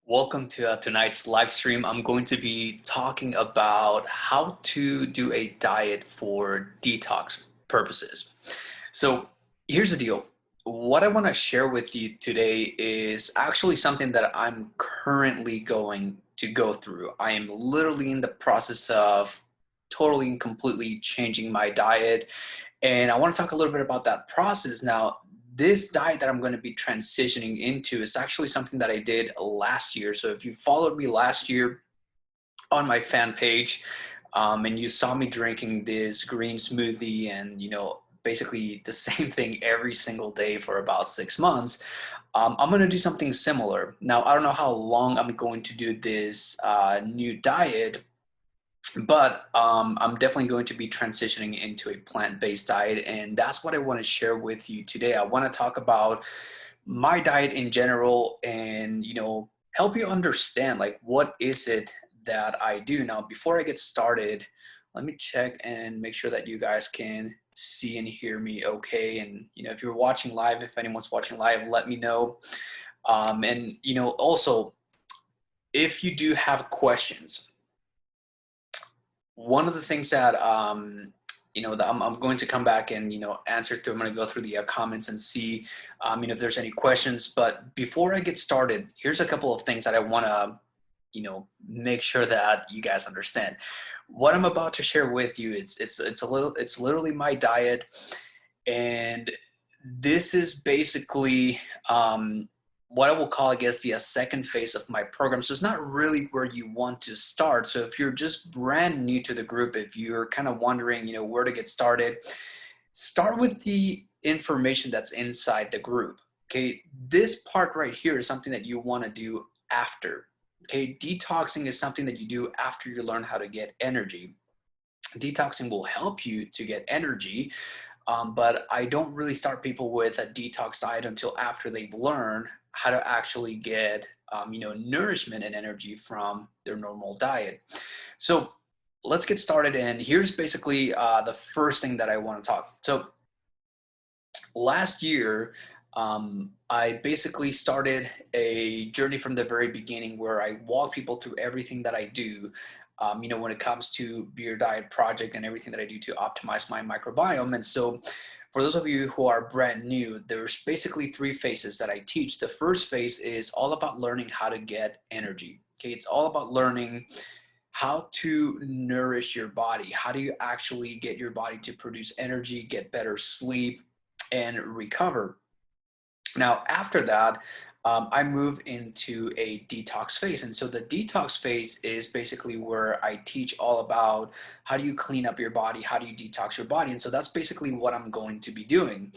Welcome to tonight's live stream. I'm going to be talking about how to do a diet for detox purposes. So here's the deal. What I want to share with you today is actually something that I'm currently going to go through. I am literally in the process of totally and completely changing my diet, and I want to talk a little bit about that process. Now, this diet that I'm going to be transitioning into is actually something that I did last year. So if you followed me last year on my fan page, and you saw me drinking this green smoothie and, basically the same thing every single day for about 6 months, I'm going to do something similar. Now, I don't know how long I'm going to do this new diet, but I'm definitely going to be transitioning into a plant-based diet, and that's what I want to share with you today. I want to talk about my diet in general, and help you understand like what is it that I do. Now, before I get started, let me check and make sure that you guys can see and hear me okay. And if you're watching live, if anyone's watching live, let me know. And also, if you do have questions, one of the things that that I'm going to come back and answer through. I'm going to go through the comments and see if there's any questions. But before I get started, here's a couple of things that I want to make sure that you guys understand. What I'm about to share with you, it's literally my diet, and this is basically what I will call, I guess, the second phase of my program. So it's not really where you want to start. So if you're just brand new to the group, if you're kind of wondering, where to get started, start with the information that's inside the group. Okay, this part right here is something that you want to do after. Okay, detoxing is something that you do after you learn how to get energy. Detoxing will help you to get energy, but I don't really start people with a detox diet until after they've learned how to actually get nourishment and energy from their normal diet. So let's get started. And here's basically the first thing that I want to talk. So last year, I basically started a journey from the very beginning where I walk people through everything that I do, when it comes to Beer Diet Project and everything that I do to optimize my microbiome. And so for those of you who are brand new, there's basically three phases that I teach. The first phase is all about learning how to get energy. Okay, it's all about learning how to nourish your body. How do you actually get your body to produce energy, get better sleep, and recover? Now, after that, I move into a detox phase. And so the detox phase is basically where I teach all about how do you clean up your body, how do you detox your body. And so that's basically what I'm going to be doing.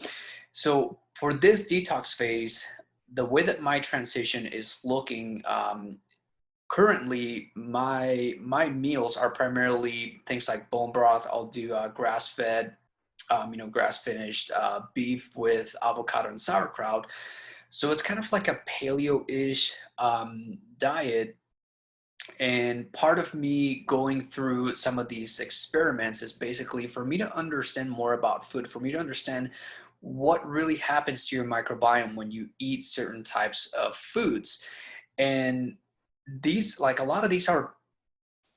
So for this detox phase, the way that my transition is looking, currently my meals are primarily things like bone broth. I'll do grass-fed, grass finished beef with avocado and sauerkraut. So it's kind of like a paleo-ish diet. And part of me going through some of these experiments is basically for me to understand more about food, for me to understand what really happens to your microbiome when you eat certain types of foods. And these, like a lot of these are,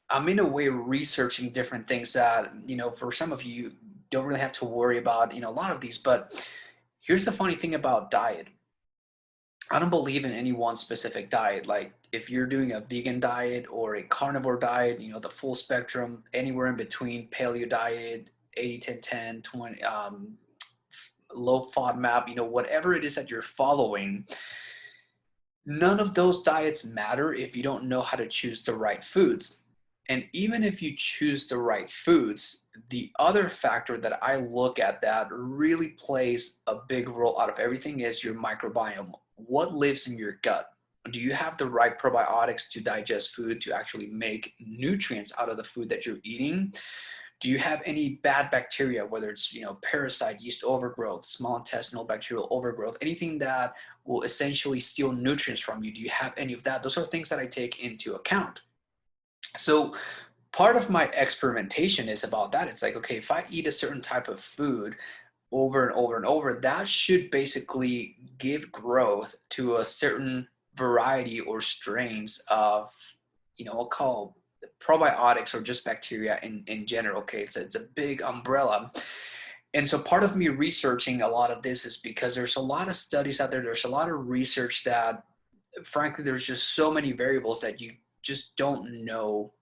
I'm in a way researching different things that, for some of you don't really have to worry about, a lot of these. But here's the funny thing about diet. I don't believe in any one specific diet. Like if you're doing a vegan diet or a carnivore diet, the full spectrum, anywhere in between, paleo diet, 80-10-10, 20, low FODMAP, whatever it is that you're following, none of those diets matter if you don't know how to choose the right foods. And even if you choose the right foods, the other factor that I look at that really plays a big role out of everything is your microbiome. What lives in your gut? Do you have the right probiotics to digest food, to actually make nutrients out of the food that you're eating? Do you have any bad bacteria, whether it's parasite, yeast overgrowth, small intestinal bacterial overgrowth, anything that will essentially steal nutrients from you? Do you have any of that? Those are things that I take into account. So part of my experimentation is about that. It's like, okay, if I eat a certain type of food over and over and over, that should basically give growth to a certain variety or strains of, I'll call probiotics or just bacteria in general. Okay, it's a big umbrella. And so part of me researching a lot of this is because there's a lot of studies out there. There's a lot of research that, frankly, there's just so many variables that you just don't know,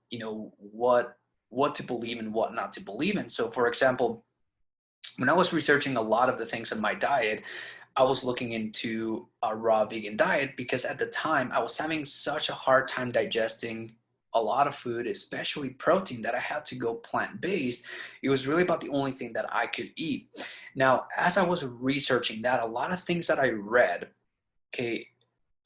what to believe and what not to believe in. So, for example, when I was researching a lot of the things in my diet, I was looking into a raw vegan diet because at the time I was having such a hard time digesting a lot of food, especially protein, that I had to go plant-based. It was really about the only thing that I could eat. Now, as I was researching that, a lot of things that I read, okay,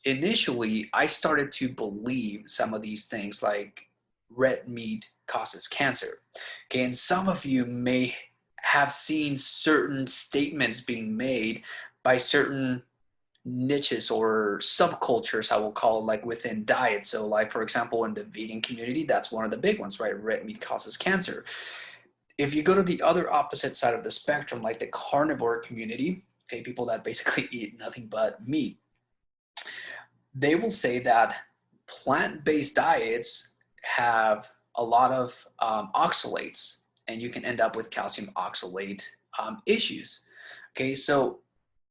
initially I started to believe some of these things like red meat causes cancer. Okay, and some of you may have seen certain statements being made by certain niches or subcultures, I will call it, like within diet. So like, for example, in the vegan community, that's one of the big ones, right? Red meat causes cancer. If you go to the other opposite side of the spectrum, like the carnivore community, okay, people that basically eat nothing but meat, they will say that plant-based diets have a lot of oxalates, and you can end up with calcium oxalate issues. Okay, so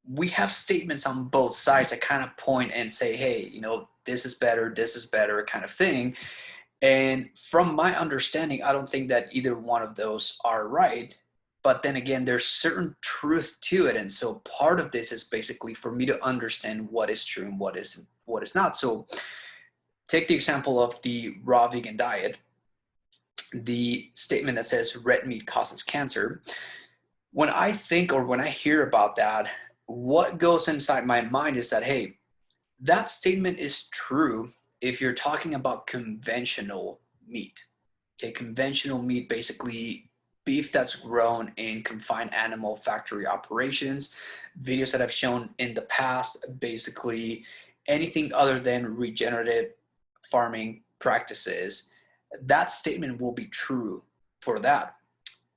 we have statements on both sides that kind of point and say, hey, this is better kind of thing. And from my understanding, I don't think that either one of those are right. But then again, there's certain truth to it. And so part of this is basically for me to understand what is true and what is not. So take the example of the raw vegan diet, the statement that says red meat causes cancer. When I think or when I hear about that, what goes inside my mind is that, hey, that statement is true if you're talking about conventional meat. Okay, conventional meat, basically beef that's grown in confined animal factory operations. Videos that I've shown in the past, basically anything other than regenerative farming practices, that statement will be true for that.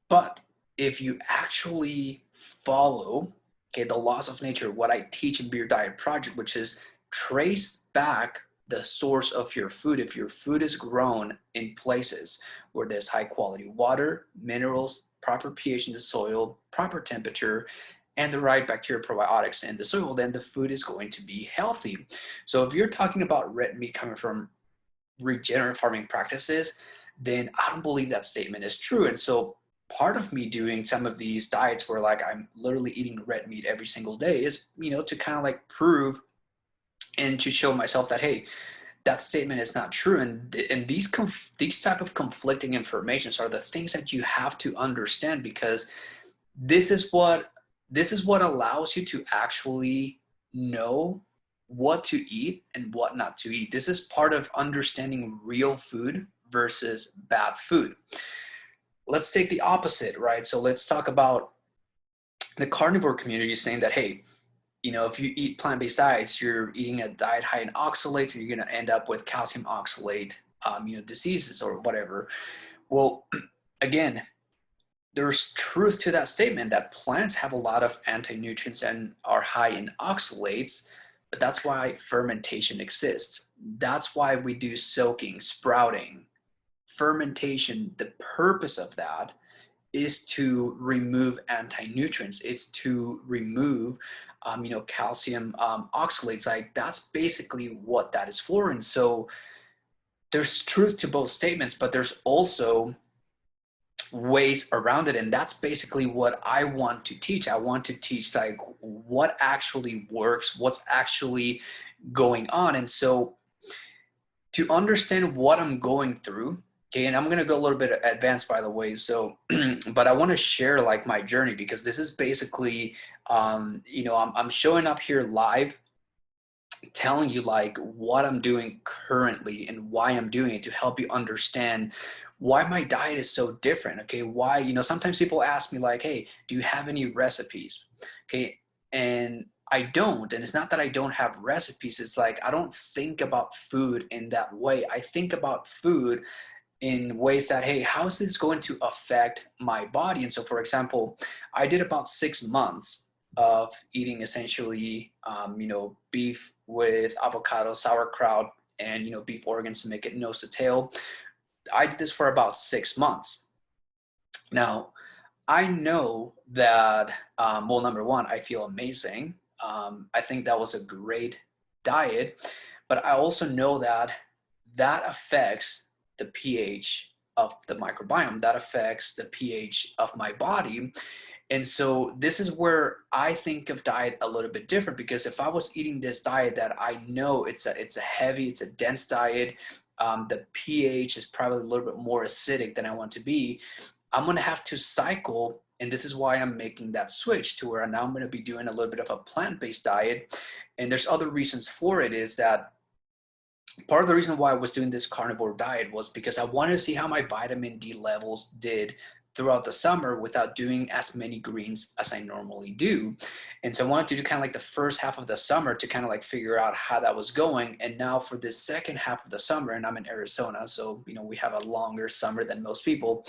But if you actually follow, okay, the laws of nature, what I teach in Beer Diet Project, which is trace back the source of your food. If your food is grown in places where there's high quality water, minerals, proper pH in the soil, proper temperature, and the right bacteria probiotics in the soil, then the food is going to be healthy. So if you're talking about red meat coming from regenerative farming practices, then I don't believe that statement is true. And so part of me doing some of these diets where like I'm literally eating red meat every single day is, to kind of like prove and to show myself that, hey, that statement is not true. And these type of conflicting informations are the things that you have to understand, because this is what allows you to actually know what to eat and what not to eat. This is part of understanding real food versus bad food. Let's take the opposite, right? So let's talk about the carnivore community saying that, hey, if you eat plant-based diets, you're eating a diet high in oxalates and you're going to end up with calcium oxalate, diseases or whatever. Well, again, there's truth to that statement that plants have a lot of anti-nutrients and are high in oxalates, but that's why fermentation exists. That's why we do soaking, sprouting, fermentation. The purpose of that is to remove anti-nutrients. It's to remove, calcium oxalates. Like that's basically what that is for. And so there's truth to both statements, but there's also ways around it. And that's basically what I want to teach. I want to teach like what actually works, what's actually going on. And so to understand what I'm going through, okay, and I'm going to go a little bit advanced, by the way. So, but I want to share like my journey, because this is basically, I'm showing up here live, telling you like what I'm doing currently and why I'm doing it, to help you understand why my diet is so different. Okay, why, sometimes people ask me like, hey, do you have any recipes? Okay, and I don't. And it's not that I don't have recipes. It's like I don't think about food in that way. I think about food in ways that, hey, how is this going to affect my body? And so, for example, I did about 6 months of eating essentially, beef with avocado, sauerkraut, and, beef organs to make it nose to tail. I did this for about 6 months. Now, I know that, well, number one, I feel amazing. I think that was a great diet, but I also know that that affects the pH of the microbiome, that affects the pH of my body. And so this is where I think of diet a little bit different, because if I was eating this diet that I know it's a heavy, it's a dense diet, the pH is probably a little bit more acidic than I want to be, I'm going to have to cycle. And this is why I'm making that switch to where now I'm going to be doing a little bit of a plant-based diet. And there's other reasons for it, is that part of the reason why I was doing this carnivore diet was because I wanted to see how my vitamin D levels did throughout the summer without doing as many greens as I normally do. And so I wanted to do kind of like the first half of the summer to kind of like figure out how that was going. And now for this second half of the summer, and I'm in Arizona, so we have a longer summer than most people.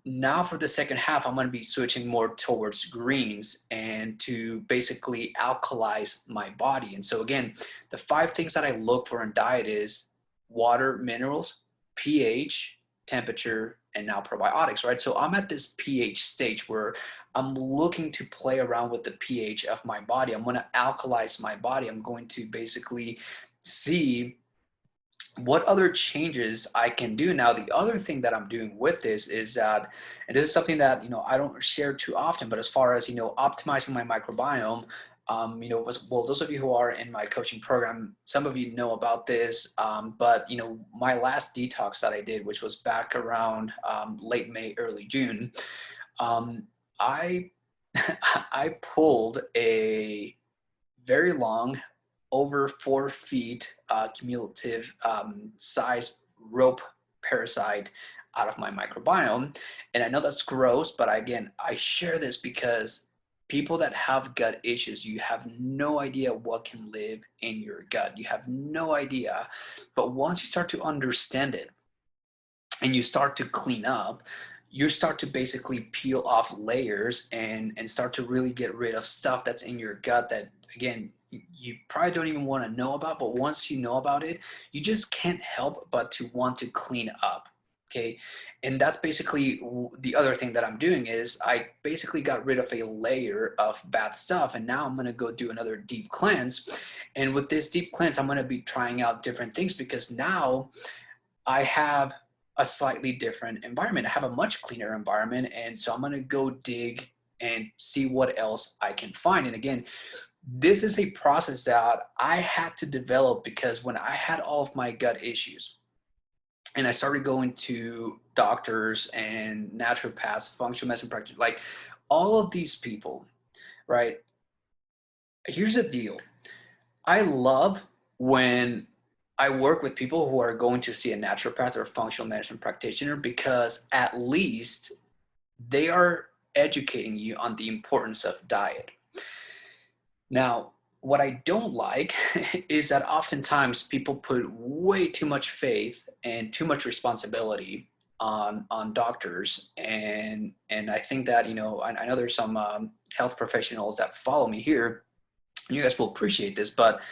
Now for the second half, I'm going to be switching more towards greens and to basically alkalize my body. And so again, the 5 things that I look for in diet is water, minerals, pH, temperature, and now probiotics, right? So I'm at this pH stage where I'm looking to play around with the pH of my body. I'm going to alkalize my body. I'm going to basically see what other changes I can do. Now, the other thing that I'm doing with this is that, and this is something that, I don't share too often, but as far as, optimizing my microbiome, well, those of you who are in my coaching program, some of you know about this, but, my last detox that I did, which was back around late May, early June, I, I pulled a very long, over 4 feet cumulative size rope parasite out of my microbiome. And I know that's gross, but again, I share this because people that have gut issues, you have no idea what can live in your gut. You have no idea. But once you start to understand it and you start to clean up, you start to basically peel off layers and start to really get rid of stuff that's in your gut that, again, you probably don't even want to know about, but once you know about it, you just can't help but to want to clean up. Okay. And that's basically the other thing that I'm doing is I basically got rid of a layer of bad stuff. And now I'm going to go do another deep cleanse. And with this deep cleanse, I'm going to be trying out different things because now I have a slightly different environment. I have a much cleaner environment. And so I'm going to go dig and see what else I can find. And again, this is a process that I had to develop because when I had all of my gut issues and I started going to doctors and naturopaths, functional medicine practitioners, like all of these people, right? Here's the deal. I love when I work with people who are going to see a naturopath or a functional medicine practitioner because at least they are educating you on the importance of diet. Now, what I don't like is that oftentimes people put way too much faith and too much responsibility on doctors, and I think that I know there's some health professionals that follow me here. And you guys will appreciate this, but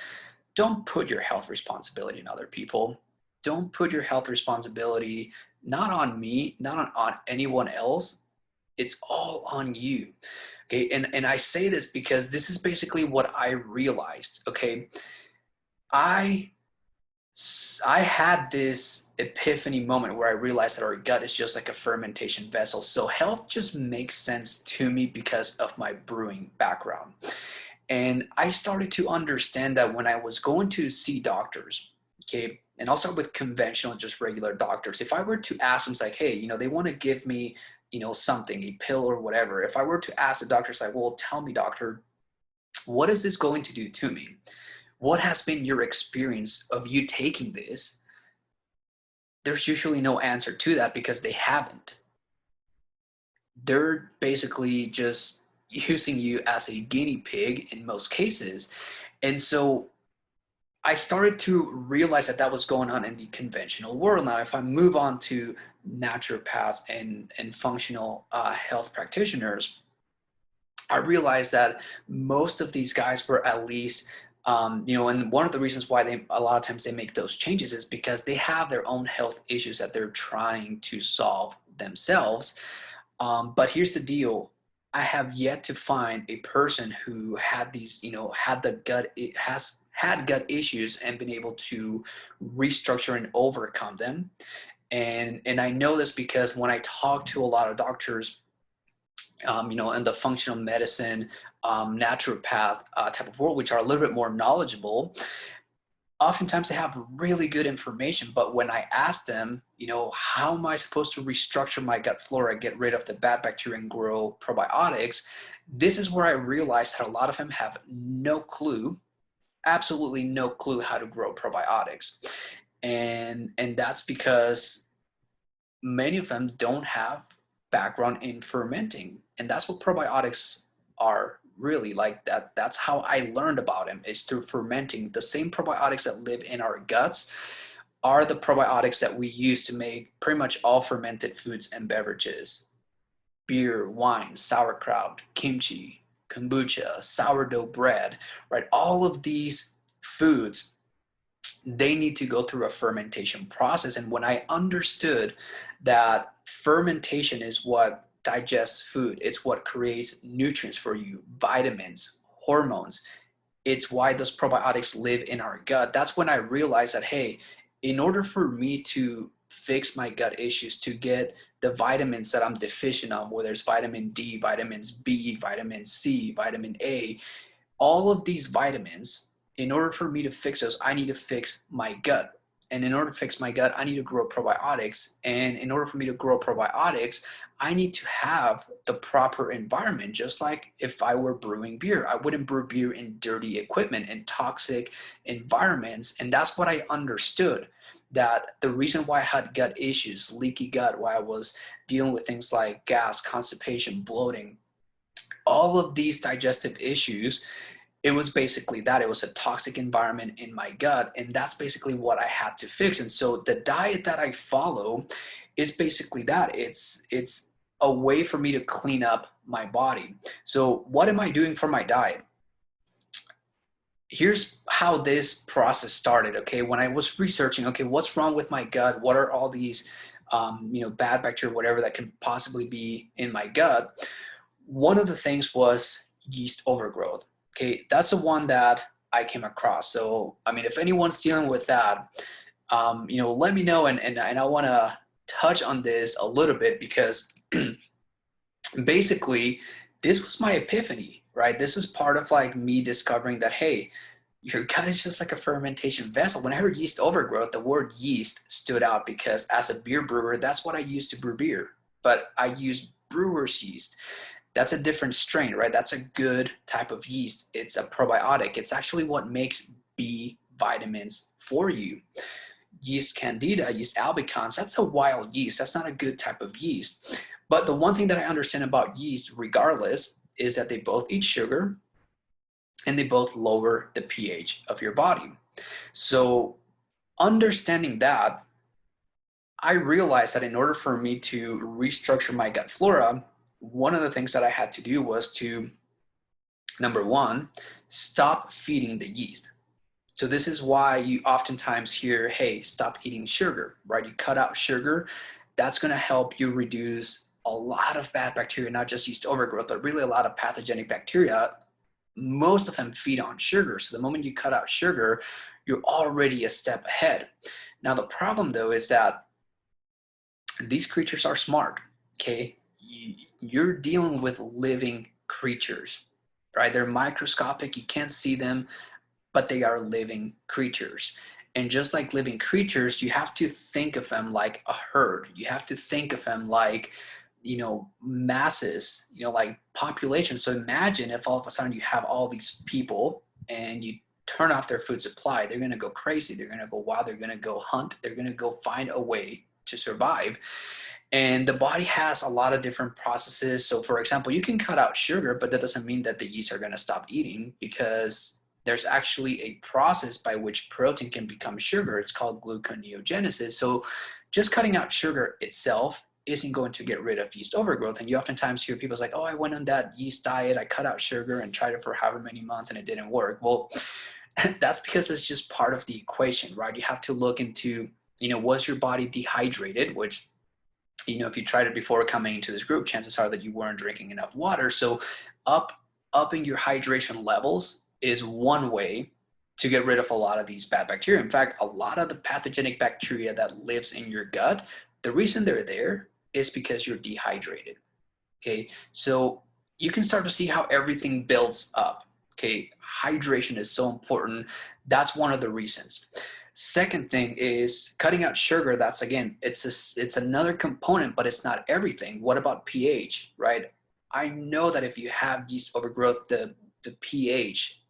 don't put your health responsibility on other people. Don't put your health responsibility not on me, not on anyone else. It's all on you. Okay. And I say this because this is basically what I realized. Okay. I had this epiphany moment where I realized that our gut is just like a fermentation vessel. So health just makes sense to me because of my brewing background. And I started to understand that when I was going to see doctors, okay, and I'll start with conventional, just regular doctors. If I were to ask them, like, hey, they want to give me, something, a pill or whatever. If I were to ask the doctor, like, well, tell me, doctor, what is this going to do to me? What has been your experience of you taking this? There's usually no answer to that because they haven't. They're basically just using you as a guinea pig in most cases. And so I started to realize that that was going on in the conventional world. Now, if I move on to naturopaths and functional health practitioners, I realized that most of these guys were at least, and one of the reasons why a lot of times they make those changes is because they have their own health issues that they're trying to solve themselves. But here's the deal. I have yet to find a person who had these, had the gut, it has had gut issues and been able to restructure and overcome them. And I know this because when I talk to a lot of doctors, in the functional medicine, naturopath type of world, which are a little bit more knowledgeable, oftentimes they have really good information. But when I ask them, how am I supposed to restructure my gut flora, get rid of the bad bacteria and grow probiotics? This is where I realized that a lot of them have no clue, absolutely no clue how to grow probiotics. And that's because many of them don't have background in fermenting, and that's what probiotics are really like. That's how I learned about them, is through fermenting. The same probiotics that live in our guts are the probiotics that we use to make pretty much all fermented foods and beverages: beer, wine, sauerkraut, kimchi, kombucha, sourdough bread, right? All of these foods, they need to go through a fermentation process. And when I understood that fermentation is what digests food, it's what creates nutrients for you, vitamins, hormones, it's why those probiotics live in our gut, that's when I realized that, hey, in order for me to fix my gut issues, to get the vitamins that I'm deficient on, whether it's vitamin D, vitamins B, vitamin C, vitamin A, all of these vitamins, in order for me to fix those, I need to fix my gut. And in order to fix my gut, I need to grow probiotics. And in order for me to grow probiotics, I need to have the proper environment. Just like if I were brewing beer, I wouldn't brew beer in dirty equipment and toxic environments. And that's what I understood, that the reason why I had gut issues, leaky gut, why I was dealing with things like gas, constipation, bloating, all of these digestive issues, it was basically that. It was a toxic environment in my gut, and that's basically what I had to fix. And so the diet that I follow is basically that. It's a way for me to clean up my body. So what am I doing for my diet? Here's how this process started. Okay, when I was researching, okay, what's wrong with my gut? What are all these bad bacteria, whatever that can possibly be in my gut? One of the things was yeast overgrowth. Okay, that's the one that I came across. So, I mean, if anyone's dealing with that, let me know. And I want to touch on this a little bit because basically this was my epiphany, right? This is part of like me discovering that, hey, your gut is just like a fermentation vessel. When I heard yeast overgrowth, the word yeast stood out because as a beer brewer, that's what I used to brew beer. But I used brewer's yeast. That's a different strain, right? That's a good type of yeast. It's a probiotic. It's actually what makes B vitamins for you. Yeast candida, yeast albicans, that's a wild yeast. That's not a good type of yeast. But the one thing that I understand about yeast, regardless, is that they both eat sugar and they both lower the pH of your body. So understanding that, I realized that in order for me to restructure my gut flora, one of the things that I had to do was to, number one, stop feeding the yeast. So this is why you oftentimes hear, hey, stop eating sugar, right? You cut out sugar. That's going to help you reduce a lot of bad bacteria, not just yeast overgrowth, but really a lot of pathogenic bacteria. Most of them feed on sugar. So the moment you cut out sugar, you're already a step ahead. Now, the problem, though, is that these creatures are smart, okay? You're dealing with living creatures, right? They're microscopic. You can't see them, but they are living creatures. And just like living creatures, you have to think of them like a herd. You have to think of them like, masses, like population. So imagine if all of a sudden you have all these people and you turn off their food supply, they're going to go crazy. They're going to go wild. They're going to go hunt. They're going to go find a way to survive. And the body has a lot of different processes. So for example, you can cut out sugar, but that doesn't mean that the yeast are going to stop eating, because there's actually a process by which protein can become sugar. It's called gluconeogenesis. So just cutting out sugar itself isn't going to get rid of yeast overgrowth. And you oftentimes hear people like, oh, I went on that yeast diet, I cut out sugar and tried it for however many months and it didn't work. Well, that's because it's just part of the equation, right? You have to look into, was your body dehydrated, which, if you tried it before coming into this group, chances are that you weren't drinking enough water. So upping your hydration levels is one way to get rid of a lot of these bad bacteria. In fact, a lot of the pathogenic bacteria that lives in your gut, the reason they're there is because you're dehydrated. Okay, so you can start to see how everything builds up. Okay, hydration is so important. That's one of the reasons. Second thing is cutting out sugar. That's, again, it's another component, but it's not everything. What about pH, right? I know that if you have yeast overgrowth, the pH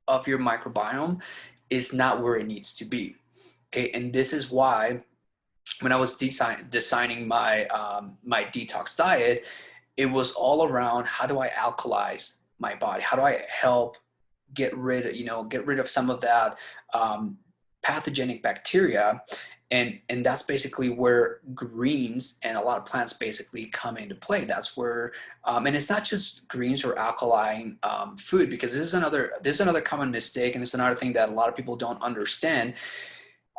of your microbiome is not where it needs to be. Okay, and this is why when I was designing my my detox diet, it was all around how do I alkalize my body? How do I help get rid of some of that pathogenic bacteria? And that's basically where greens and a lot of plants basically come into play. That's where, and it's not just greens or alkaline food, because this is another common mistake, and this is another thing that a lot of people don't understand.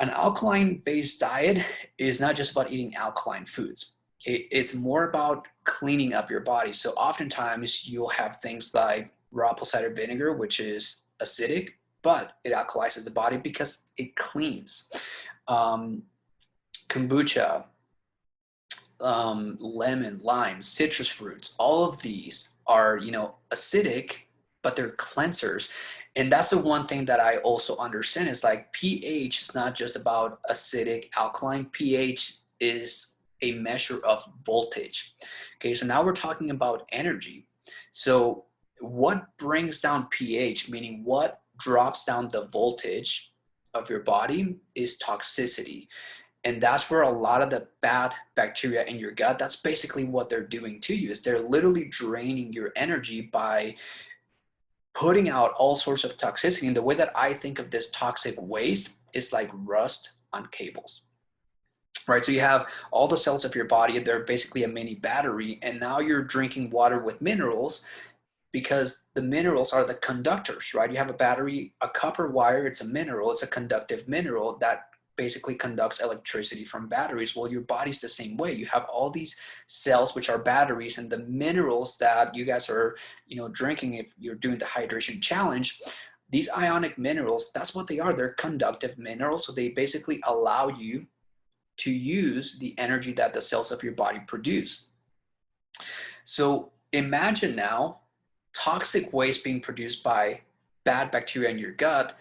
An alkaline-based diet is not just about eating alkaline foods. Okay, it's more about cleaning up your body. So oftentimes you'll have things like raw apple cider vinegar, which is acidic, but it alkalizes the body because it cleans. Kombucha, lemon, lime, citrus fruits, all of these are, acidic, but they're cleansers. And that's the one thing that I also understand is like pH is not just about acidic, alkaline. pH is a measure of voltage. Okay, so now we're talking about energy. So what brings down pH, meaning what drops down the voltage of your body, is toxicity. And that's where a lot of the bad bacteria in your gut, that's basically what they're doing to you, is they're literally draining your energy by putting out all sorts of toxicity. And the way that I think of this toxic waste is like rust on cables, right? So you have all the cells of your body, they're basically a mini battery, and now you're drinking water with minerals because the minerals are the conductors, right? You have a battery, a copper wire, it's a mineral, it's a conductive mineral that basically conducts electricity from batteries. Well, your body's the same way. You have all these cells which are batteries, and the minerals that you guys are, drinking if you're doing the hydration challenge, these ionic minerals, that's what they are. They're conductive minerals. So they basically allow you to use the energy that the cells of your body produce. So imagine now toxic waste being produced by bad bacteria in your gut.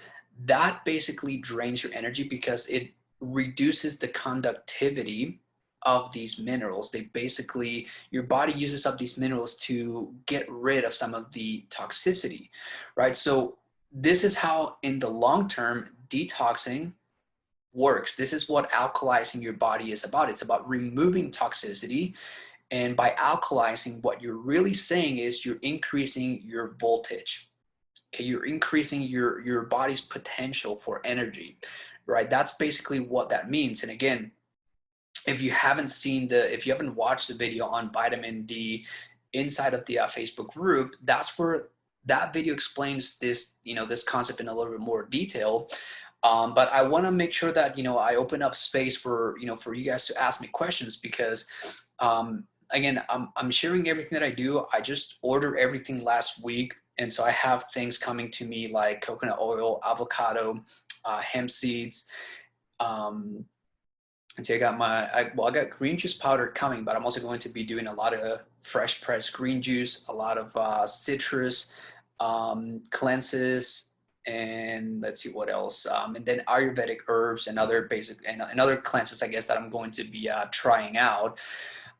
That basically drains your energy because it reduces the conductivity of these minerals. They basically, your body uses up these minerals to get rid of some of the toxicity, right? So this is how in the long term detoxing works. This is what alkalizing your body is about. It's about removing toxicity. And by alkalizing, what you're really saying is you're increasing your voltage. Okay, you're increasing your body's potential for energy, right? That's basically what that means. And again, if you haven't watched the video on vitamin D inside of the Facebook group, that's where that video explains this, this concept in a little bit more detail. But I want to make sure that, I open up space for, for you guys to ask me questions, because, again, I'm sharing everything that I do. I just ordered everything last week. And so I have things coming to me like coconut oil, avocado, hemp seeds. And so I got green juice powder coming, but I'm also going to be doing a lot of fresh pressed green juice, a lot of citrus cleanses, and let's see what else. And then Ayurvedic herbs and other basic and other cleanses, I guess, that I'm going to be trying out.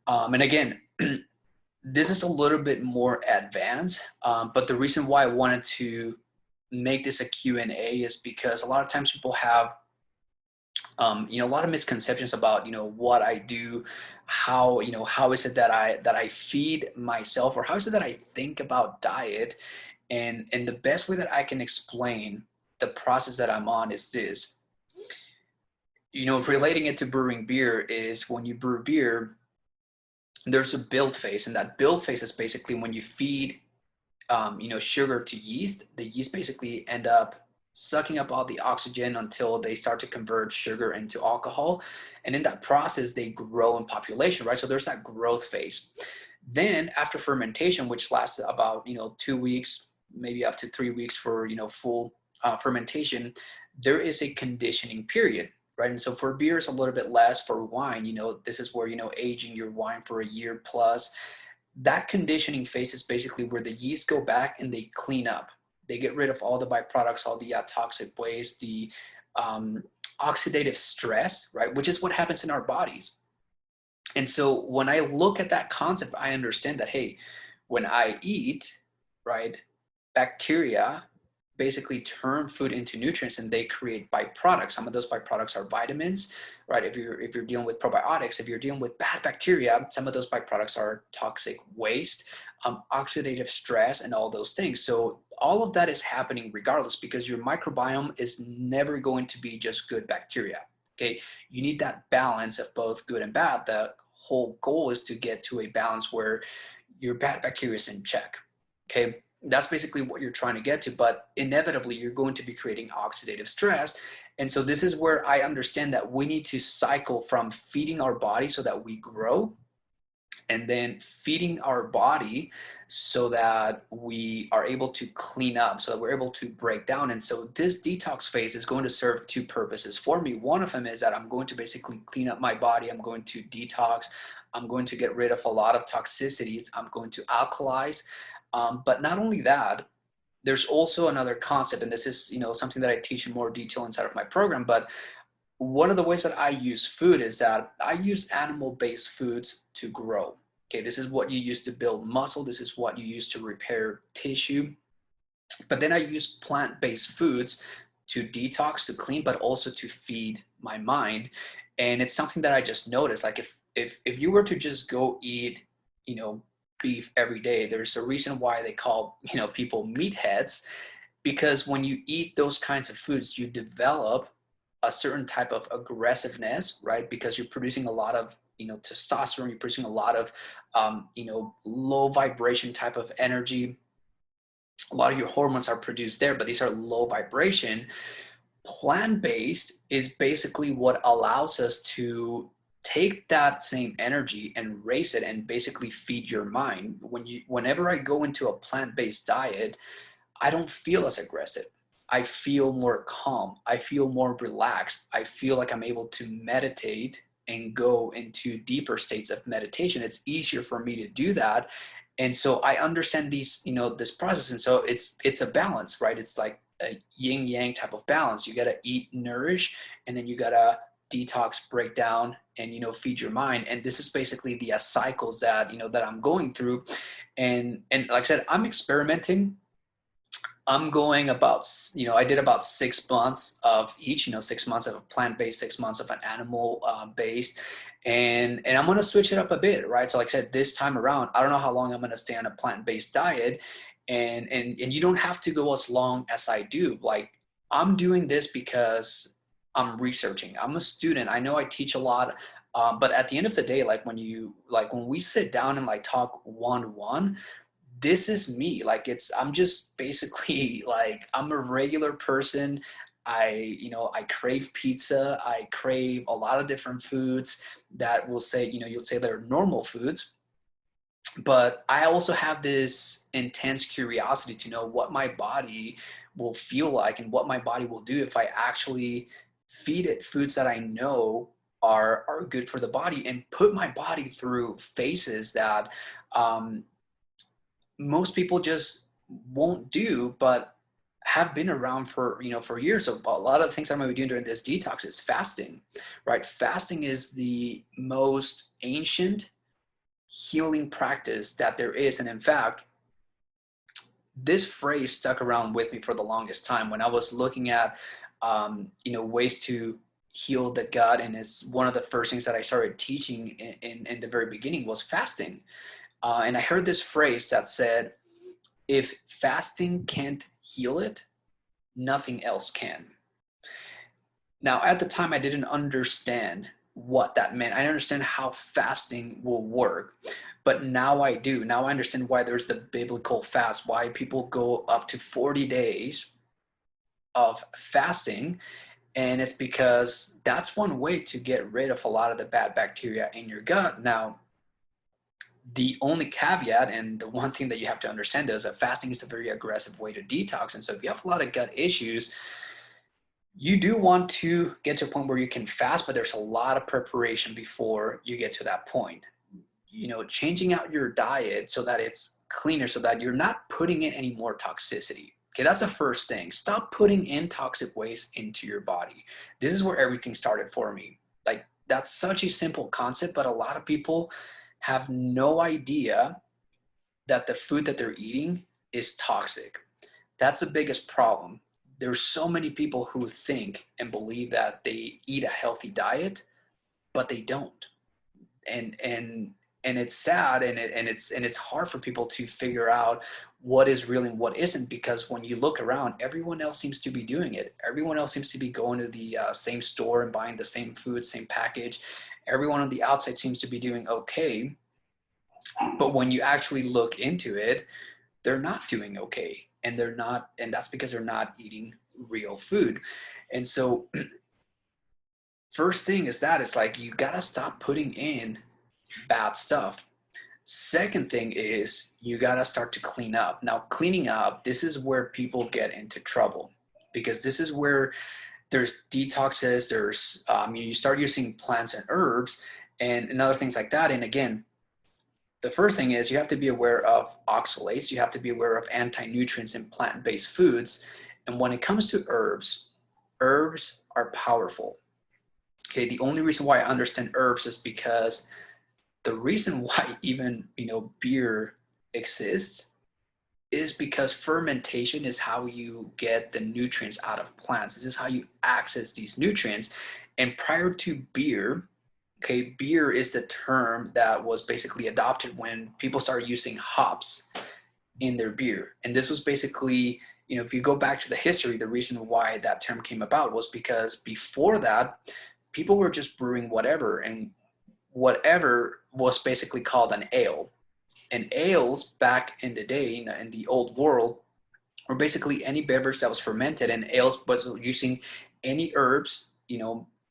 And again, this is a little bit more advanced, but the reason why I wanted to make this a Q&A is because a lot of times people have, a lot of misconceptions about, what I do, how is it that I feed myself, or how is it that I think about diet, and the best way that I can explain the process that I'm on is this. Relating it to brewing beer is when you brew beer, there's a build phase, and that build phase is basically when you feed sugar to yeast. The yeast basically end up sucking up all the oxygen until they start to convert sugar into alcohol. And in that process, they grow in population, right? So there's that growth phase. Then after fermentation, which lasts about, 2 weeks, maybe up to 3 weeks for, full fermentation, there is a conditioning period. Right. And so for beer, it's a little bit less. For wine, this is where, aging your wine for a year plus. That conditioning phase is basically where the yeast go back and they clean up. They get rid of all the byproducts, all the toxic waste, the oxidative stress, right? Which is what happens in our bodies. And so when I look at that concept, I understand that, hey, when I eat, right, bacteria basically turn food into nutrients and they create byproducts. Some of those byproducts are vitamins, right? If you're dealing with probiotics, if you're dealing with bad bacteria, some of those byproducts are toxic waste, oxidative stress, and all those things. So all of that is happening regardless, because your microbiome is never going to be just good bacteria. Okay, you need that balance of both good and bad. The whole goal is to get to a balance where your bad bacteria is in check. Okay, that's basically what you're trying to get to, but inevitably you're going to be creating oxidative stress. And so this is where I understand that we need to cycle from feeding our body so that we grow, and then feeding our body so that we are able to clean up, so that we're able to break down. And so this detox phase is going to serve two purposes for me. One of them is that I'm going to basically clean up my body. I'm going to detox. I'm going to get rid of a lot of toxicities. I'm going to alkalize. But not only that, there's also another concept, and this is something that I teach in more detail inside of my program. But one of the ways that I use food is that I use animal-based foods to grow. Okay, this is what you use to build muscle. This is what you use to repair tissue. But then I use plant-based foods to detox, to clean, but also to feed my mind. And it's something that I just noticed. Like if you were to just go eat, beef every day, there's a reason why they call, people meatheads, because when you eat those kinds of foods, you develop a certain type of aggressiveness, right? Because you're producing a lot of, testosterone, you're producing a lot of, low vibration type of energy. A lot of your hormones are produced there, but these are low vibration. Plant-based is basically what allows us to take that same energy and raise it and basically feed your mind. Whenever I go into a plant-based diet, I don't feel as aggressive. I feel more calm. I feel more relaxed. I feel like I'm able to meditate and go into deeper states of meditation. It's easier for me to do that. And so I understand this process. And so it's a balance, right? It's like a yin yang type of balance. You got to eat, nourish, and then you got to detox, break down, and feed your mind. And this is basically the cycles that that I'm going through. And like I said, I'm experimenting. I'm going about, I did about 6 months of each, 6 months of a plant-based, 6 months of an animal-based, and I'm going to switch it up a bit, right? So like I said, this time around, I don't know how long I'm going to stay on a plant-based diet, and you don't have to go as long as I do. Like, I'm doing this because I'm researching. I'm a student. I know I teach a lot, but at the end of the day, like when we sit down and like talk one-to-one, this is me. Like I'm just basically like, I'm a regular person. I crave pizza. I crave a lot of different foods that will say, you'll say they're normal foods. But I also have this intense curiosity to know what my body will feel like and what my body will do if I actually feed it foods that I know are good for the body, and put my body through phases that most people just won't do, but have been around for for years. So a lot of the things I'm going to be doing during this detox is fasting, right? Fasting is the most ancient healing practice that there is. And in fact, this phrase stuck around with me for the longest time when I was looking at ways to heal the gut. And it's one of the first things that I started teaching in the very beginning was fasting. And I heard this phrase that said, if fasting can't heal it, nothing else can. Now, at the time, I didn't understand what that meant. I understand how fasting will work, but now I do. Now I understand why there's the biblical fast, why people go up to 40 days of fasting. And it's because that's one way to get rid of a lot of the bad bacteria in your gut. Now, the only caveat and the one thing that you have to understand is that fasting is a very aggressive way to detox. And so if you have a lot of gut issues, you do want to get to a point where you can fast, but there's a lot of preparation before you get to that point. Changing out your diet so that it's cleaner, so that you're not putting in any more toxicity. Okay, that's the first thing. Stop putting in toxic waste into your body. This is where everything started for me. Like, that's such a simple concept, but a lot of people have no idea that the food that they're eating is toxic. That's the biggest problem. There's so many people who think and believe that they eat a healthy diet, but they don't. And it's sad, and it's hard for people to figure out what is real and what isn't, because when you look around, everyone else seems to be doing it. Everyone else seems to be going to the same store and buying the same food, same package. Everyone on the outside seems to be doing okay, but when you actually look into it, they're not doing okay, and that's because they're not eating real food. And so first thing is that it's like, you got to stop putting in bad stuff. Second thing is, you got to start to clean up. Now, cleaning up, this is where people get into trouble, because this is where there's detoxes, there's you start using plants and herbs and other things like that. And again, the first thing is, you have to be aware of oxalates. You have to be aware of anti-nutrients in plant-based foods. And when it comes to herbs, herbs are powerful. Okay, the only reason why I understand herbs is because the reason why even, beer exists is because fermentation is how you get the nutrients out of plants. This is how you access these nutrients. And prior to beer, okay, beer is the term that was basically adopted when people started using hops in their beer. And this was basically, if you go back to the history, the reason why that term came about was because before that, people were just brewing whatever, and whatever was basically called an ale. And ales back in the day, in the old world, were basically any beverage that was fermented, and ales was using any herbs,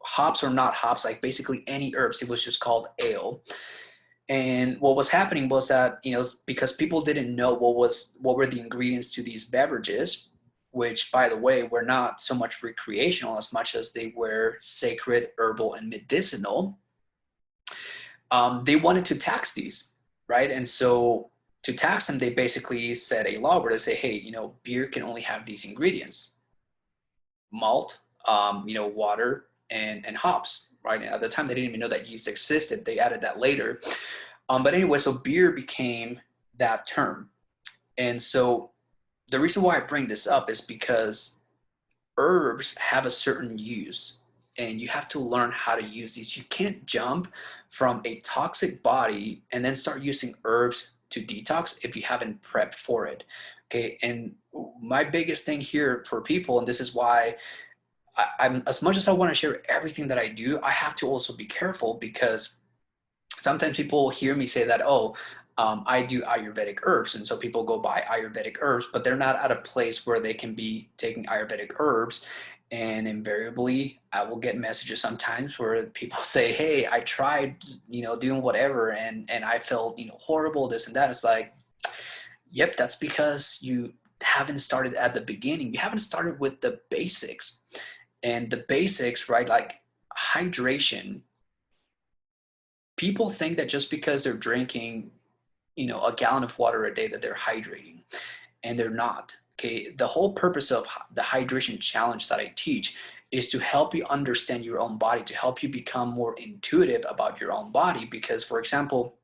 hops or not hops, like basically any herbs. It was just called ale. And what was happening was that, because people didn't know what were the ingredients to these beverages, which, by the way, were not so much recreational as much as they were sacred, herbal, and medicinal. They wanted to tax these, right? And so to tax them, they basically said a law where they say, hey, beer can only have these ingredients: malt, water, and hops, right? At the time, they didn't even know that yeast existed. They added that later. But anyway, so beer became that term. And so the reason why I bring this up is because herbs have a certain use, and you have to learn how to use these. You can't jump from a toxic body and then start using herbs to detox if you haven't prepped for it. Okay. And my biggest thing here for people, and this is why I'm, as much as I want to share everything that I do, I have to also be careful, because sometimes people hear me say that, I do Ayurvedic herbs. And so people go buy Ayurvedic herbs, but they're not at a place where they can be taking Ayurvedic herbs. And invariably, I will get messages sometimes where people say, hey, I tried, doing whatever, and I felt, horrible, this and that. It's like, yep, that's because you haven't started at the beginning. You haven't started with the basics. And the basics, right, like hydration. People think that just because they're drinking, a gallon of water a day, that they're hydrating, and they're not. Okay, the whole purpose of the hydration challenge that I teach is to help you understand your own body, to help you become more intuitive about your own body. Because, for example,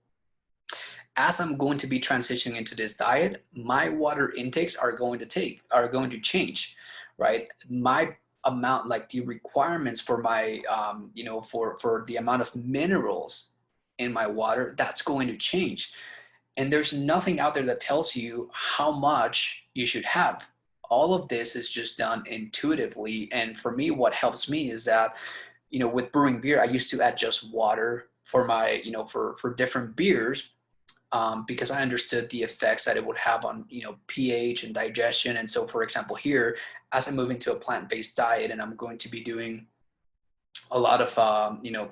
as I'm going to be transitioning into this diet, my water intakes are going to change, right? My amount, like the requirements for my, for the amount of minerals in my water, that's going to change. And there's nothing out there that tells you how much you should have. All of this is just done intuitively. And for me, what helps me is that, with brewing beer, I used to add just water for my, for different beers, because I understood the effects that it would have on, pH and digestion. And so, for example, here, as I move into a plant-based diet and I'm going to be doing a lot of,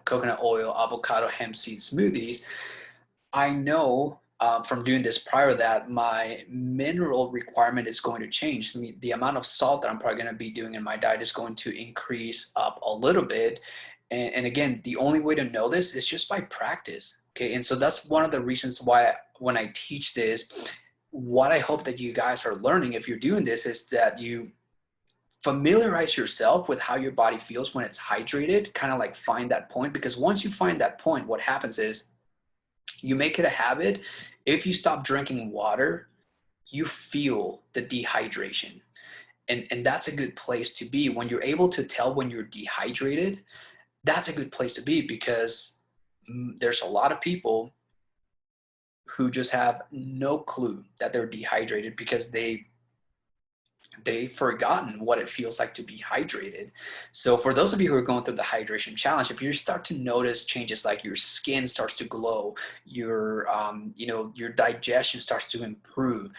coconut oil, avocado, hemp seed smoothies, I know from doing this prior that my mineral requirement is going to change. I mean, the amount of salt that I'm probably going to be doing in my diet is going to increase up a little bit. And again, the only way to know this is just by practice. Okay. And so that's one of the reasons why when I teach this, what I hope that you guys are learning if you're doing this is that you familiarize yourself with how your body feels when it's hydrated, kind of like find that point. Because once you find that point, what happens is you make it a habit. If you stop drinking water, you feel the dehydration. And that's a good place to be. When you're able to tell when you're dehydrated, that's a good place to be, because there's a lot of people who just have no clue that they're dehydrated because they've forgotten what it feels like to be hydrated. So for those of you who are going through the hydration challenge, if you start to notice changes like your skin starts to glow, your your digestion starts to improve,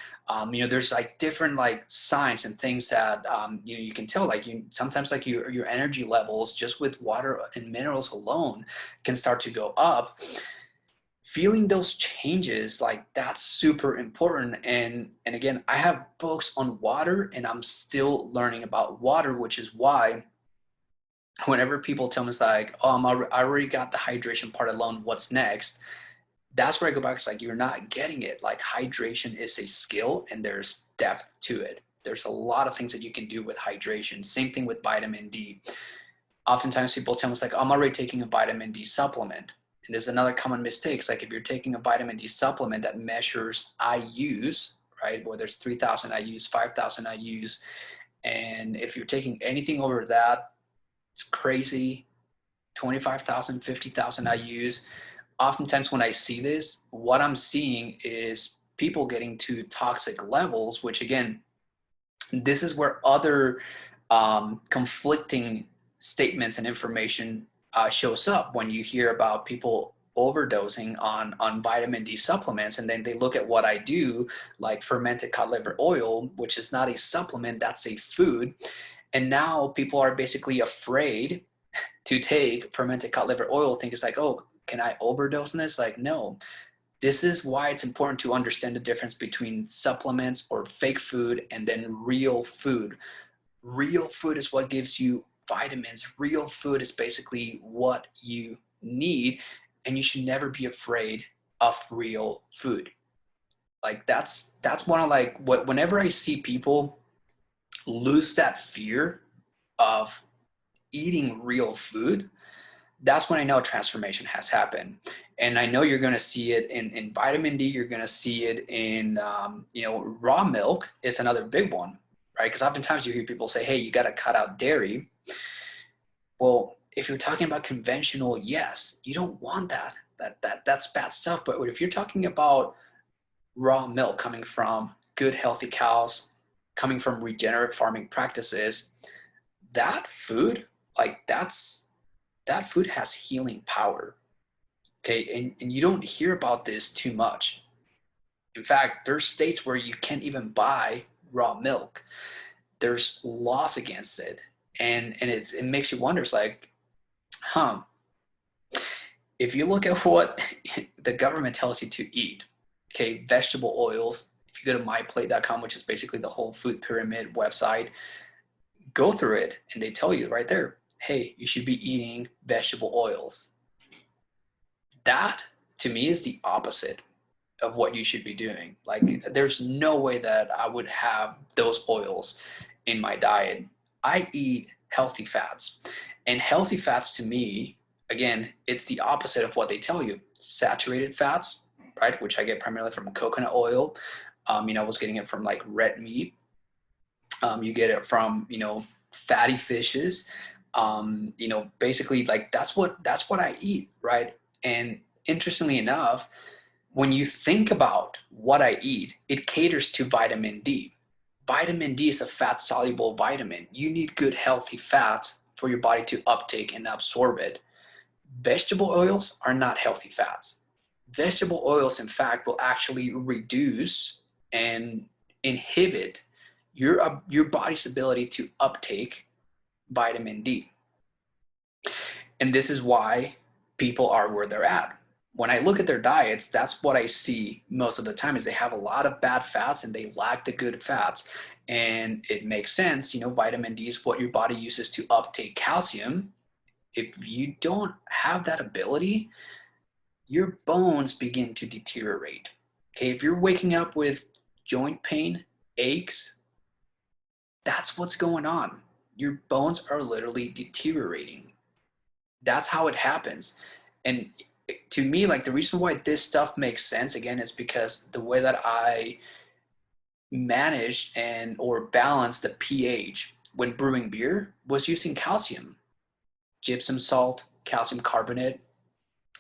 there's like different like signs and things that you can tell, like sometimes like your energy levels just with water and minerals alone can start to go up. Feeling those changes, like that's super important. And again, I have books on water and I'm still learning about water, which is why whenever people tell me it's like, oh, I already got the hydration part alone, what's next? That's where I go back. It's like, you're not getting it. Like hydration is a skill and there's depth to it. There's a lot of things that you can do with hydration. Same thing with vitamin D. Oftentimes people tell me it's like, oh, I'm already taking a vitamin D supplement. And there's another common mistake. It's like if you're taking a vitamin D supplement that measures IUs, right, where there's 3,000 IUs, 5,000 IUs, and if you're taking anything over that, it's crazy, 25,000, 50,000 IUs. Oftentimes when I see this, what I'm seeing is people getting to toxic levels, which again, this is where other conflicting statements and information shows up when you hear about people overdosing on vitamin D supplements, and then they look at what I do, like fermented cod liver oil, which is not a supplement, that's a food. And now people are basically afraid to take fermented cod liver oil, think it's like, oh, can I overdose on this? Like, no. This is why it's important to understand the difference between supplements or fake food and then real food. Real food is what gives you vitamins. Real food is basically what you need, and you should never be afraid of real food. Like that's one of like whenever I see people lose that fear of eating real food, that's when I know transformation has happened. And I know you're going to see it in vitamin D. You're going to see it in, raw milk is another big one, right? Because oftentimes you hear people say, hey, you got to cut out dairy. Well, if you're talking about conventional, yes, you don't want that. That's bad stuff. But if you're talking about raw milk coming from good, healthy cows, coming from regenerative farming practices, that food, like that food has healing power. Okay, and you don't hear about this too much. In fact, there's states where you can't even buy raw milk. There's laws against it. And it makes you wonder, it's like, if you look at what the government tells you to eat, okay, vegetable oils, if you go to myplate.com, which is basically the whole food pyramid website, go through it and they tell you right there, hey, you should be eating vegetable oils. That to me is the opposite of what you should be doing. Like there's no way that I would have those oils in my diet. I eat healthy fats, and healthy fats to me, again, it's the opposite of what they tell you. Saturated fats, right, which I get primarily from coconut oil. I was getting it from like red meat. You get it from, fatty fishes. Basically like that's what I eat, right? And interestingly enough, when you think about what I eat, it caters to vitamin D. Vitamin D is a fat-soluble vitamin. You need good, healthy fats for your body to uptake and absorb it. Vegetable oils are not healthy fats. Vegetable oils, in fact, will actually reduce and inhibit your body's ability to uptake vitamin D. And this is why people are where they're at. When I look at their diets, that's what I see most of the time is they have a lot of bad fats and they lack the good fats. And it makes sense, vitamin D is what your body uses to uptake calcium. If you don't have that ability, your bones begin to deteriorate. Okay, if you're waking up with joint pain, aches, that's what's going on. Your bones are literally deteriorating. That's how it happens. And to me, like the reason why this stuff makes sense again is because the way that I managed and or balanced the pH when brewing beer was using calcium, gypsum salt, calcium carbonate.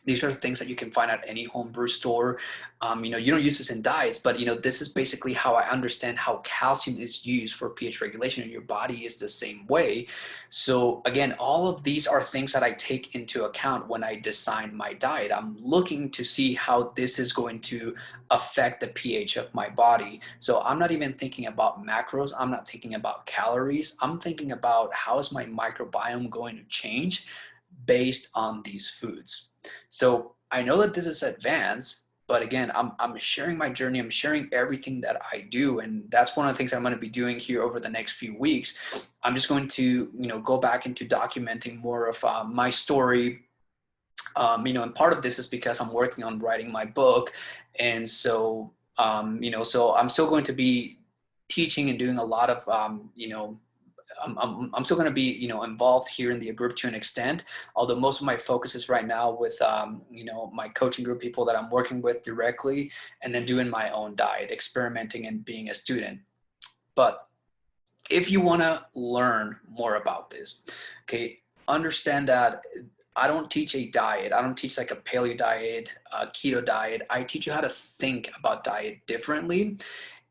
These are things that you can find at any home brew store. You don't use this in diets, but this is basically how I understand how calcium is used for pH regulation, and your body is the same way. So again, all of these are things that I take into account when I design my diet. I'm looking to see how this is going to affect the pH of my body. So I'm not even thinking about macros. I'm not thinking about calories. I'm thinking about how is my microbiome going to change based on these foods. So I know that this is advanced, but again, I'm sharing my journey. I'm sharing everything that I do. And that's one of the things I'm going to be doing here over the next few weeks. I'm just going to, go back into documenting more of my story. And part of this is because I'm working on writing my book. And so, so I'm still going to be teaching and doing a lot of, I'm still going to be, involved here in the group to an extent, although most of my focus is right now with, my coaching group, people that I'm working with directly, and then doing my own diet, experimenting and being a student. But if you want to learn more about this, okay, understand that I don't teach a diet. I don't teach like a paleo diet, a keto diet. I teach you how to think about diet differently.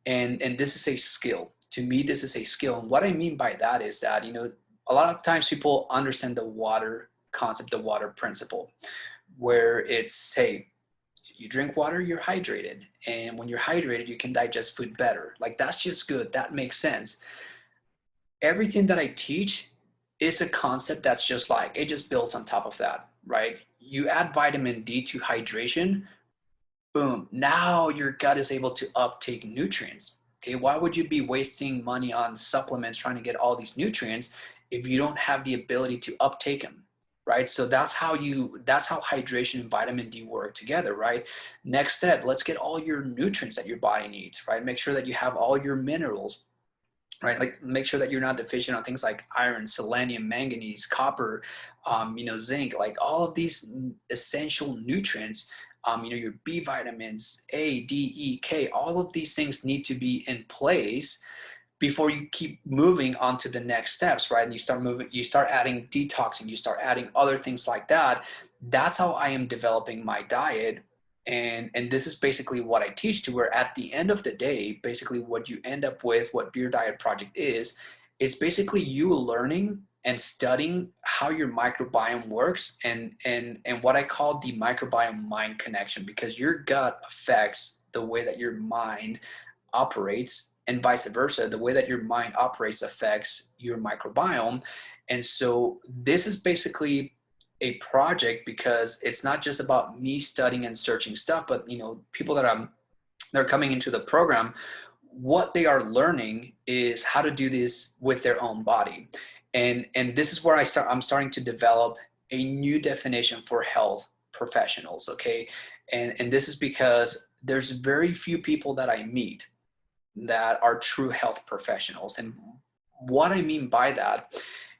And this is a skill. To me, this is a skill. And what I mean by that is that, a lot of times people understand the water concept, the water principle, where it's, hey, you drink water, you're hydrated. And when you're hydrated, you can digest food better. Like that's just good. That makes sense. Everything that I teach is a concept that's just like, it just builds on top of that, right? You add vitamin D to hydration, boom, now your gut is able to uptake nutrients. Okay, why would you be wasting money on supplements trying to get all these nutrients if you don't have the ability to uptake them, right? So that's how hydration and vitamin D work together, right? Next step, let's get all your nutrients that your body needs, right? Make sure that you have all your minerals, right? Like make sure that you're not deficient on things like iron, selenium, manganese, copper, zinc, like all of these essential nutrients, your B vitamins, A, D, E, K, all of these things need to be in place before you keep moving on to the next steps, right? And you start adding detoxing, you start adding other things like that. That's how I am developing my diet. And this is basically what I teach, to where at the end of the day, basically what you end up with, what Beer Diet Project is, it's basically you learning and studying how your microbiome works, and what I call the microbiome mind connection, because your gut affects the way that your mind operates, and vice versa. The way that your mind operates affects your microbiome. And so this is basically a project, because it's not just about me studying and searching stuff, but people that they're coming into the program, what they are learning is how to do this with their own body. And this is where I'm starting to develop a new definition for health professionals. Okay. And this is because there's very few people that I meet that are true health professionals. And what I mean by that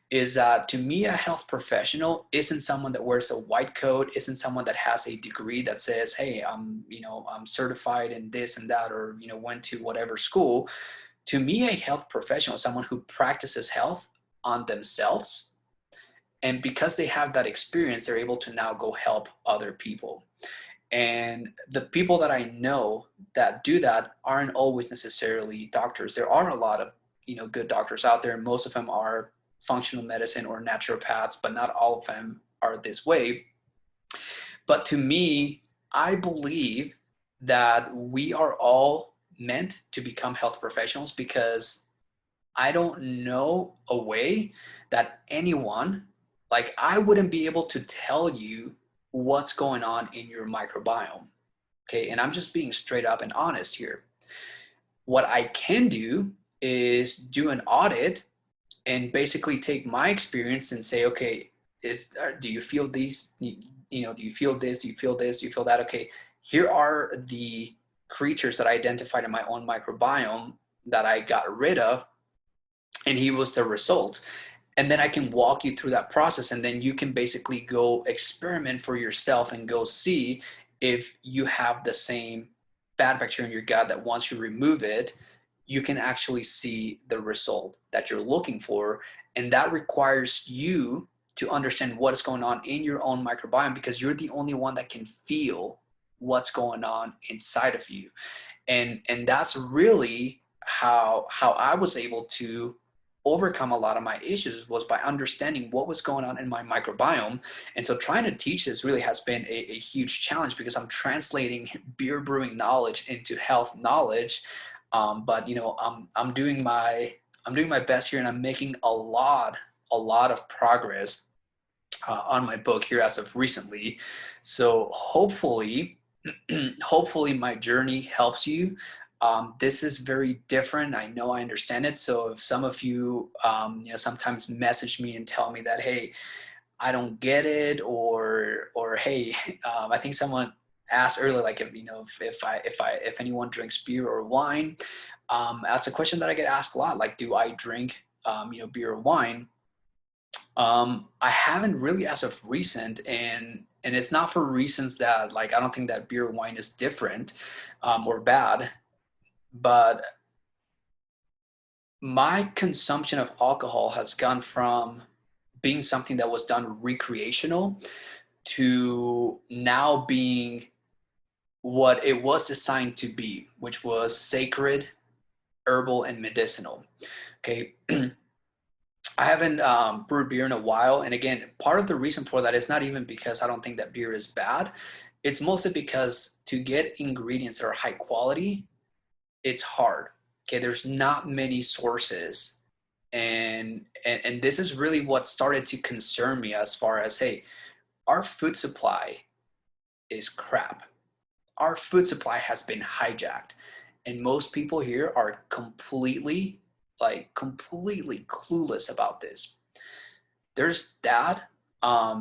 is that, to me, a health professional isn't someone that wears a white coat, isn't someone that has a degree that says, hey, I'm certified in this and that, or, went to whatever school. To me, a health professional is someone who practices health on themselves. And because they have that experience, they're able to now go help other people. And the people that I know that do that aren't always necessarily doctors. There are a lot of, good doctors out there. Most of them are functional medicine or naturopaths, but not all of them are this way. But to me, I believe that we are all meant to become health professionals, because I don't know a way that anyone, like I wouldn't be able to tell you what's going on in your microbiome. Okay. And I'm just being straight up and honest here. What I can do is do an audit and basically take my experience and say, okay, do you feel these, do you feel this? Do you feel this? Do you feel that? Okay, here are the creatures that I identified in my own microbiome that I got rid of, and here was the result. And then I can walk you through that process, and then you can basically go experiment for yourself and go see if you have the same bad bacteria in your gut, that once you remove it, you can actually see the result that you're looking for. And that requires you to understand what is going on in your own microbiome, because you're the only one that can feel what's going on inside of you. And that's really how I was able to overcome a lot of my issues, was by understanding what was going on in my microbiome. And so trying to teach this really has been a huge challenge, because I'm translating beer brewing knowledge into health knowledge. But I'm doing my best here, and I'm making a lot of progress on my book here as of recently. So hopefully hopefully my journey helps you. This is very different. I know, I understand it. So if some of you, sometimes message me and tell me that, hey, I don't get it, or hey, I think someone asked earlier, like if anyone drinks beer or wine. That's a question that I get asked a lot. Like, do I drink, beer or wine? I haven't really as of recent, and it's not for reasons that, like, I don't think that beer or wine is different or bad, but my consumption of alcohol has gone from being something that was done recreational to now being what it was designed to be, which was sacred, herbal, and medicinal. Okay. I haven't brewed beer in a while. And again, part of the reason for that is not even because I don't think that beer is bad. It's mostly because to get ingredients that are high quality, it's hard. Okay, there's not many sources. And this is really what started to concern me, as far as, hey, our food supply is crap. Our food supply has been hijacked. And most people here are completely clueless about this. There's that. I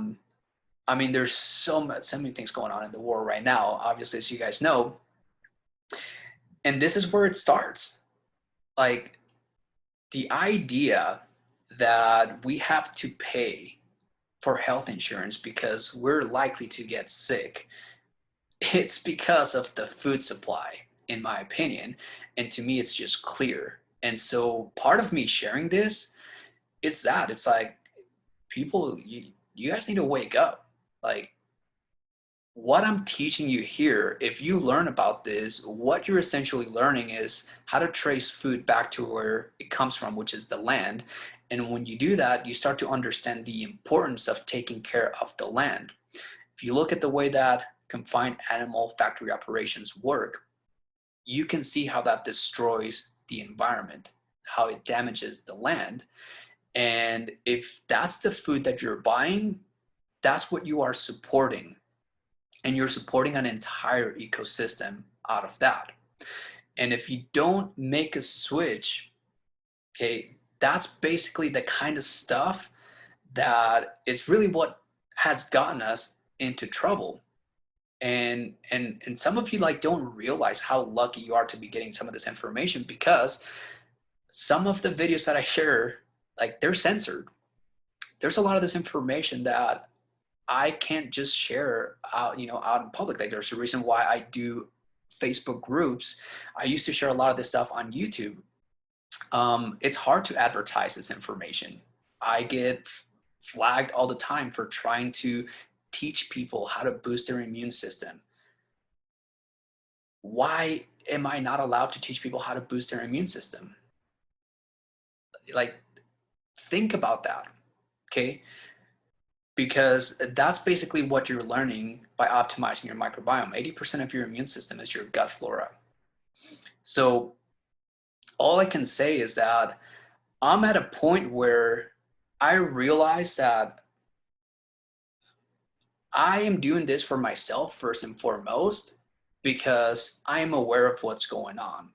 mean, there's so many things going on in the world right now, obviously, as you guys know. And this is where it starts. Like, the idea that we have to pay for health insurance because we're likely to get sick, it's because of the food supply, in my opinion. And to me, it's just clear. And so part of me sharing this, it's like, people, you guys need to wake up. Like, what I'm teaching you here, if you learn about this, what you're essentially learning is how to trace food back to where it comes from, which is the land. And when you do that, you start to understand the importance of taking care of the land. If you look at the way that confined animal factory operations work, you can see how that destroys the environment, how it damages the land. And if that's the food that you're buying, that's what you are supporting. And you're supporting an entire ecosystem out of that. And if you don't make a switch, okay, that's basically the kind of stuff that is really what has gotten us into trouble. And some of you, like, don't realize how lucky you are to be getting some of this information, because some of the videos that I share, like, they're censored. There's a lot of this information that I can't just share out, out in public. Like, there's a reason why I do Facebook groups. I used to share a lot of this stuff on YouTube. It's hard to advertise this information. I get flagged all the time for trying to teach people how to boost their immune system. Why am I not allowed to teach people how to boost their immune system? Like, Think about that, okay? Because that's basically what you're learning by optimizing your microbiome. 80% of your immune system is your gut flora. So all I can say is that I'm at a point where I realize that I am doing this for myself first and foremost because I am aware of what's going on.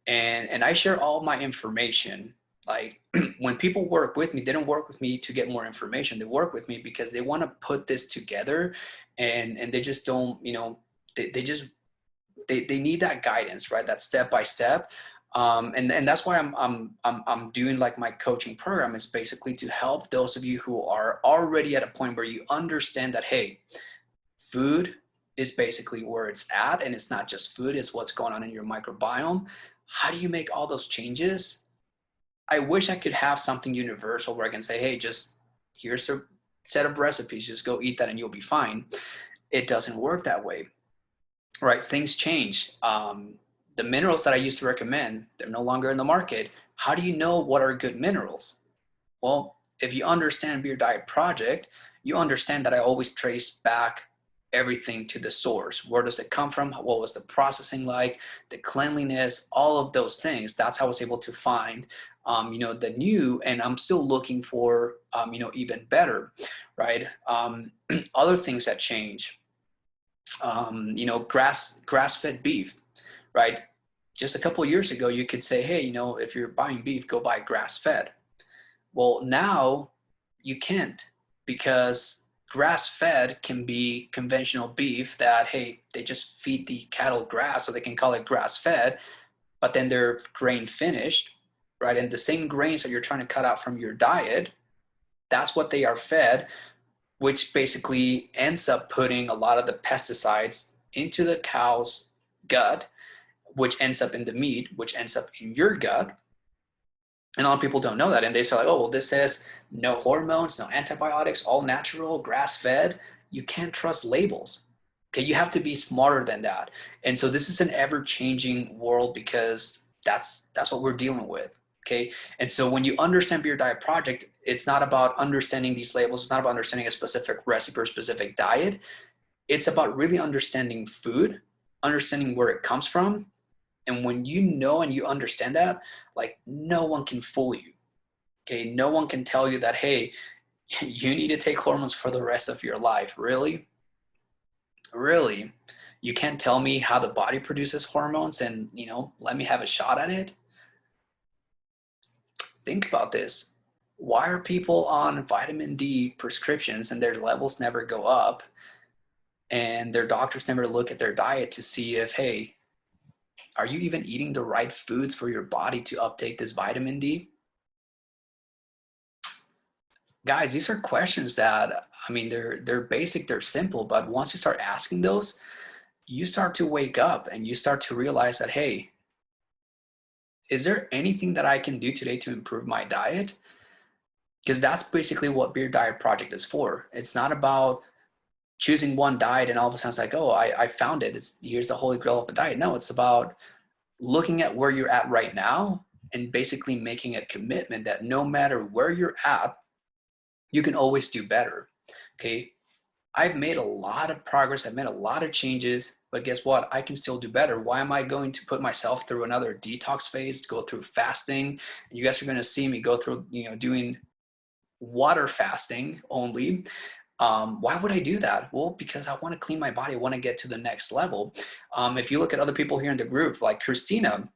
And I share all my information. Like when people work with me, they don't work with me to get more information. They work with me because they want to put this together, and they just don't, they just they need that guidance, right? That step by step. And that's why I'm doing like my coaching program is basically to help those of you who are already at a point where you understand that, hey, food is basically where it's at, and it's not just food, it's what's going on in your microbiome. How do you make all those changes? I wish I could have something universal where I can say, hey, just here's a set of recipes, just go eat that and you'll be fine. It doesn't work that way, right? Things change. The minerals that I used to recommend, they're no longer in the market. How do you know what are good minerals? Well, if you understand Beer Diet Project, you understand that I always trace back everything to the source. Where does it come from? What was the processing like? The cleanliness, all of those things. That's how I was able to find, the new, and I'm still looking for, even better, right? Other things that change, grass-fed beef, right? Just a couple of years ago, you could say, hey, if you're buying beef, go buy grass-fed. Well, now you can't, because grass-fed can be conventional beef that, hey, they just feed the cattle grass, so they can call it grass-fed, but then they're grain finished, right? And the same grains that you're trying to cut out from your diet, that's what they are fed, which basically ends up putting a lot of the pesticides into the cow's gut, which ends up in the meat, which ends up in your gut. And a lot of people don't know that. And they say like, oh, well, this says no hormones, no antibiotics, all natural, grass-fed. You can't trust labels. Okay, you have to be smarter than that. And so this is an ever-changing world because that's what we're dealing with. Okay, and so when you understand Beer Diet Project, it's not about understanding these labels. It's not about understanding a specific recipe or specific diet. It's about really understanding food, understanding where it comes from. And when you know and you understand that, like, no one can fool you. Okay, no one can tell you that, hey, you need to take hormones for the rest of your life. Really? Really? You can't tell me how the body produces hormones and, let me have a shot at it? Think about this. Why are people on vitamin D prescriptions and their levels never go up, and their doctors never look at their diet to see if, hey, are you even eating the right foods for your body to uptake this vitamin D? Guys, these are questions that, they're basic, they're simple, but once you start asking those, you start to wake up and you start to realize that, hey, is there anything that I can do today to improve my diet? Because that's basically what Beer Diet Project is for. It's not about choosing one diet and all of a sudden it's like, oh, I found it. Here's the holy grail of a diet. No, it's about looking at where you're at right now and basically making a commitment that no matter where you're at, you can always do better. Okay. I've made a lot of progress. I've made a lot of changes, but guess what? I can still do better. Why am I going to put myself through another detox phase, go through fasting? And you guys are going to see me go through, doing water fasting only. Why would I do that? Well, because I want to clean my body. I want to get to the next level. If you look at other people here in the group, like Christina,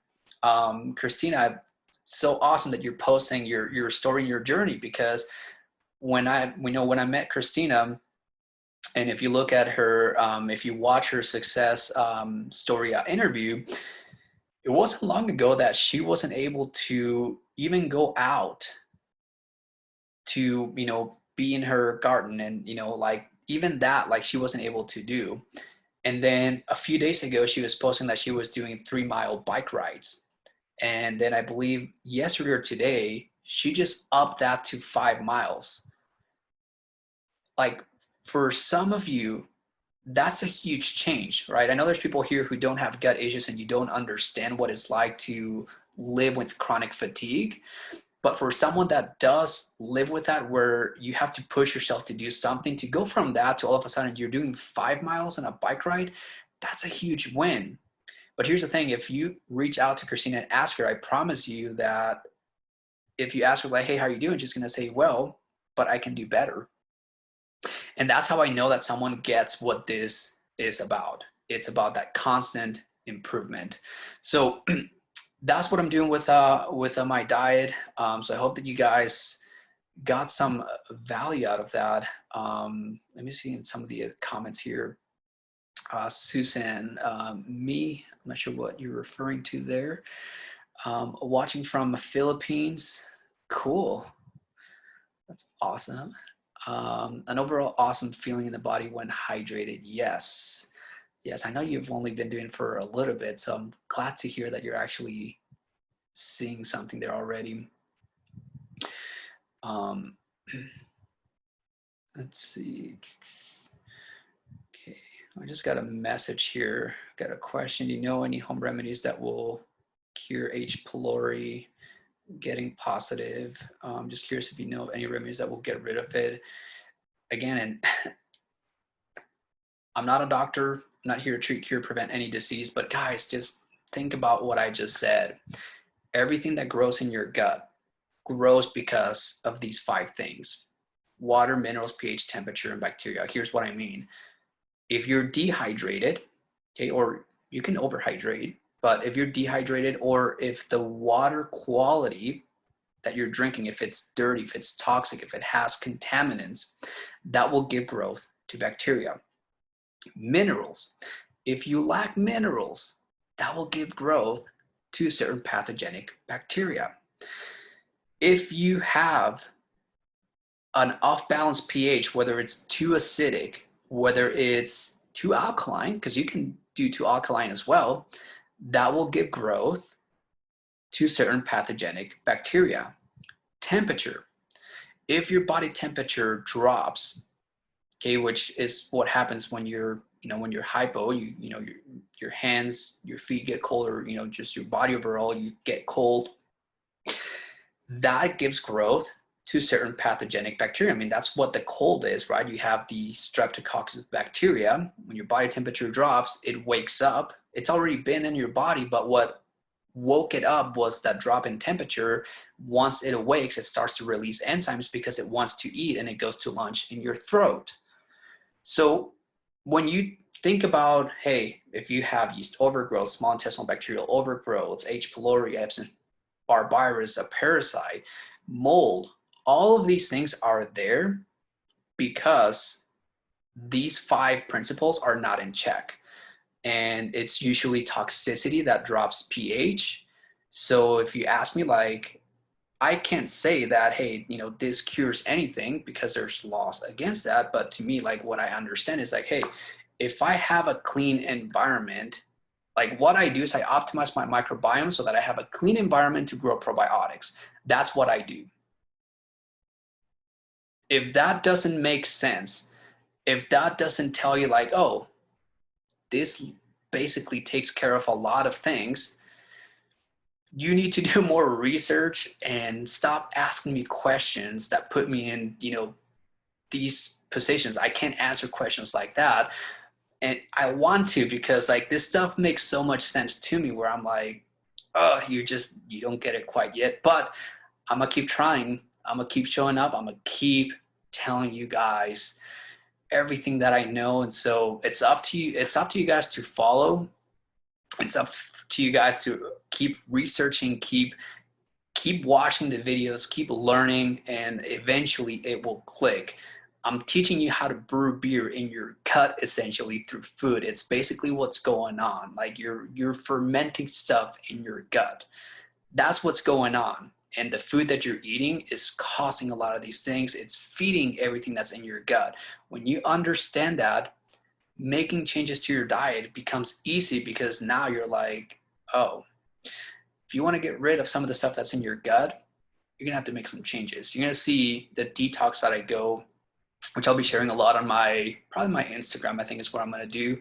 so awesome that you're posting your story and your journey, because when I met Christina, and if you look at her, if you watch her success story interview, it wasn't long ago that she wasn't able to even go out to, be in her garden, and, like even that, like she wasn't able to do. And then a few days ago, she was posting that she was doing 3-mile bike rides. And then I believe yesterday or today, she just upped that to 5 miles. Like, for some of you, that's a huge change, right? I know there's people here who don't have gut issues and you don't understand what it's like to live with chronic fatigue. But for someone that does live with that, where you have to push yourself to do something, to go from that to all of a sudden you're doing 5 miles on a bike ride, that's a huge win. But here's the thing, if you reach out to Christina and ask her, I promise you that if you ask her like, hey, how are you doing? She's going to say, well, but I can do better. And that's how I know that someone gets what this is about. It's about that constant improvement. So that's what I'm doing with my diet. So I hope that you guys got some value out of that. Let me see in some of the comments here. Susan, I'm not sure what you're referring to there. Watching from the Philippines. Cool. That's awesome. An overall awesome feeling in the body when hydrated. Yes. Yes, I know you've only been doing it for a little bit, so I'm glad to hear that you're actually seeing something there already. Let's see. Okay, I just got a message here. Got a question. Do you know any home remedies that will cure H. pylori getting positive? I'm just curious if you know any remedies that will get rid of it. Again, and I'm not a doctor. I'm not here to treat, cure, prevent any disease, but guys, just think about what I just said. Everything that grows in your gut grows because of these 5 things: water, minerals, pH, temperature, and bacteria. Here's what I mean. If you're dehydrated, okay, or you can overhydrate, but if you're dehydrated, or if the water quality that you're drinking, if it's dirty, if it's toxic, if it has contaminants, that will give growth to bacteria. Minerals. If you lack minerals, that will give growth to certain pathogenic bacteria. If you have an off-balance pH, whether it's too acidic, whether it's too alkaline, because you can do too alkaline as well, that will give growth to certain pathogenic bacteria. Temperature. If your body temperature drops, okay, which is what happens when you're, when you're hypo, your hands, your feet get colder, just your body overall, you get cold. That gives growth to certain pathogenic bacteria. I mean, that's what the cold is, right? You have the streptococcus bacteria. When your body temperature drops, it wakes up. It's already been in your body, but what woke it up was that drop in temperature. Once it awakes, it starts to release enzymes because it wants to eat, and it goes to lunch in your throat. So when you think about, hey, if you have yeast overgrowth, small intestinal bacterial overgrowth, H. pylori, Epstein-Barr virus, a parasite, mold, all of these things are there because these 5 principles are not in check. And it's usually toxicity that drops pH. So if you ask me, like, I can't say that, hey, this cures anything, because there's laws against that. But to me, like, what I understand is like, hey, if I have a clean environment, like what I do is I optimize my microbiome so that I have a clean environment to grow probiotics. That's what I do. If that doesn't make sense, if that doesn't tell you like, oh, this basically takes care of a lot of things, you need to do more research and stop asking me questions that put me in, these positions. I can't answer questions like that. And I want to, because like this stuff makes so much sense to me, where I'm like, oh, you don't get it quite yet, but I'm gonna keep trying. I'm gonna keep showing up. I'm gonna keep telling you guys everything that I know. And so it's up to you. It's up to you guys to follow. It's up to you guys to keep researching, keep watching the videos, keep learning, and eventually it will click. I'm teaching you how to brew beer in your gut, essentially, through food. It's basically what's going on. Like you're fermenting stuff in your gut. That's what's going on. And the food that you're eating is causing a lot of these things. It's feeding everything that's in your gut. When you understand that, making changes to your diet becomes easy, because now you're like, oh, if you want to get rid of some of the stuff that's in your gut, you're gonna have to make some changes. You're gonna see the detox that I go, which I'll be sharing a lot on probably my Instagram, I think is what I'm gonna do.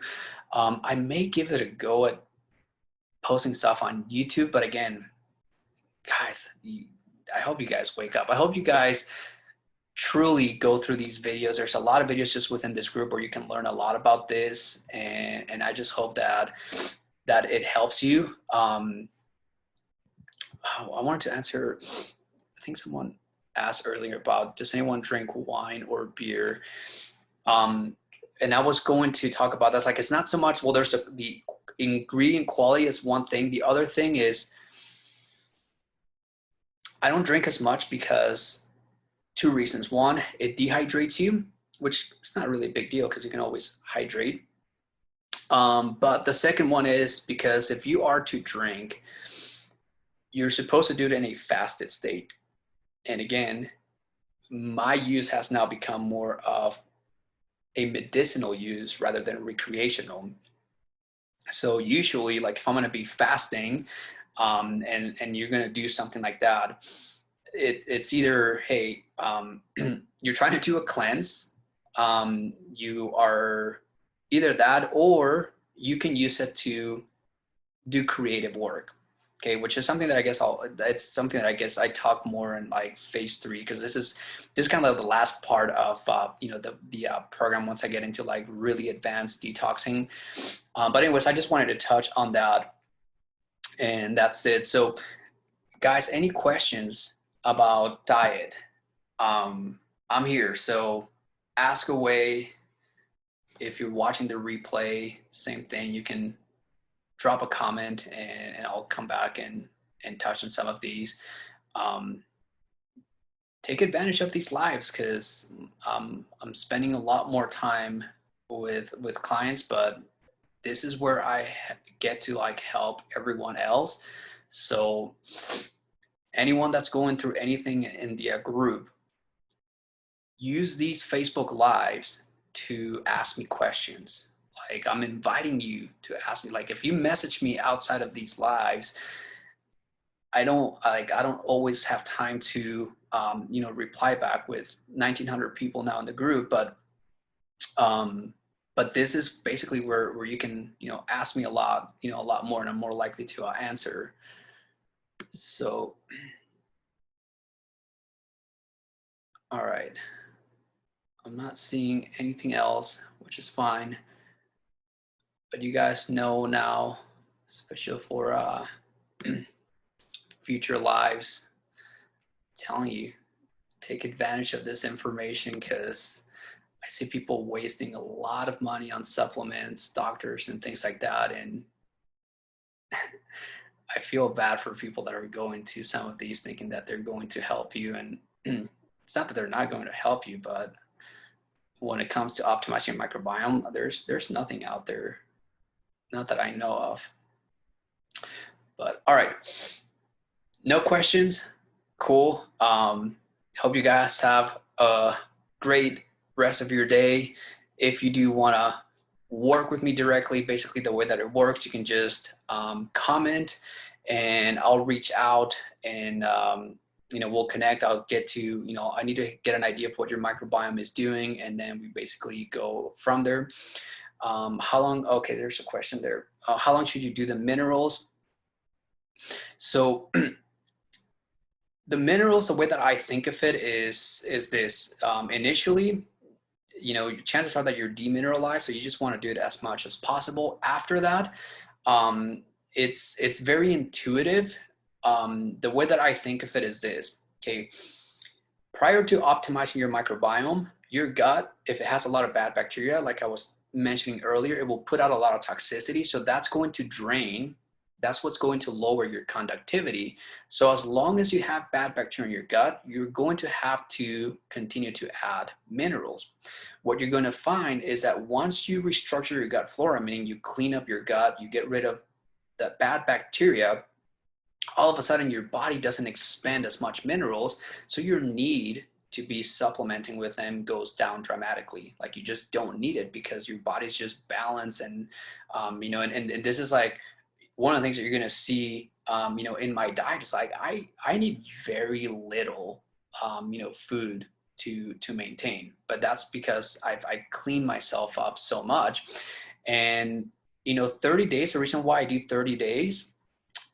I may give it a go at posting stuff on YouTube, but again, guys, I hope you guys wake up. I hope you guys truly go through these videos. There's a lot of videos just within this group where you can learn a lot about this, and I just hope that it helps you. I wanted to answer, I think someone asked earlier about, does anyone drink wine or beer? And I was going to talk about this. Like, it's not so much, well, the ingredient quality is one thing. The other thing is, I don't drink as much because two reasons. One, it dehydrates you, which is not really a big deal because you can always hydrate. But the second one is because if you are to drink, you're supposed to do it in a fasted state. And again, my use has now become more of a medicinal use rather than recreational. So usually, like if I'm going to be fasting, and you're going to do something like that, it's either, hey, you're trying to do a cleanse, you are either that, or you can use it to do creative work. Okay, which is something that I guess it's something that I guess I talk more in like phase 3, because this is kind of the last part of the program once I get into like really advanced detoxing. But anyways, I just wanted to touch on that, and that's it. So guys, any questions about diet? I'm here, so ask away. If you're watching the replay, same thing, you can drop a comment and I'll come back and touch on some of these. Take advantage of these lives, because I'm spending a lot more time with clients, but this is where I get to like help everyone else. So anyone that's going through anything in the group, use these Facebook lives to ask me questions. Like, I'm inviting you to ask me, like, if you message me outside of these lives, I don't always have time to, reply back with 1,900 people now in the group. But this is basically where you can, ask me a lot more, and I'm more likely to answer. So, all right. I'm not seeing anything else, which is fine. But you guys know now, especially for future lives, I'm telling you, take advantage of this information, because I see people wasting a lot of money on supplements, doctors, and things like that. And I feel bad for people that are going to some of these thinking that they're going to help you. And it's not that they're not going to help you, but when it comes to optimizing your microbiome, there's nothing out there, not that I know of. But all right, no questions. Cool. Hope you guys have a great rest of your day. If you do want to work with me directly, basically the way that it works, you can just comment, and I'll reach out, and we'll connect. I'll get to, I need to get an idea of what your microbiome is doing, and then we basically go from there. How long? Okay, there's a question there. How long should you do the minerals? So the minerals, the way that I think of it is this. Initially, chances are that you're demineralized, so you just want to do it as much as possible. After that, it's very intuitive. The way that I think of it is this. Okay, prior to optimizing your microbiome, your gut, if it has a lot of bad bacteria, like I was mentioning earlier, it will put out a lot of toxicity. So that's going to drain. That's what's going to lower your conductivity. So as long as you have bad bacteria in your gut, you're going to have to continue to add minerals. What you're going to find is that once you restructure your gut flora, meaning you clean up your gut, you get rid of the bad bacteria, all of a sudden your body doesn't expend as much minerals. So your need to be supplementing with them goes down dramatically. Like, you just don't need it because your body's just balanced. And, and this is like, one of the things that you're going to see, in my diet is like, I need very little, food to maintain, but that's because I've cleaned myself up so much. And, 30 days, the reason why I do 30 days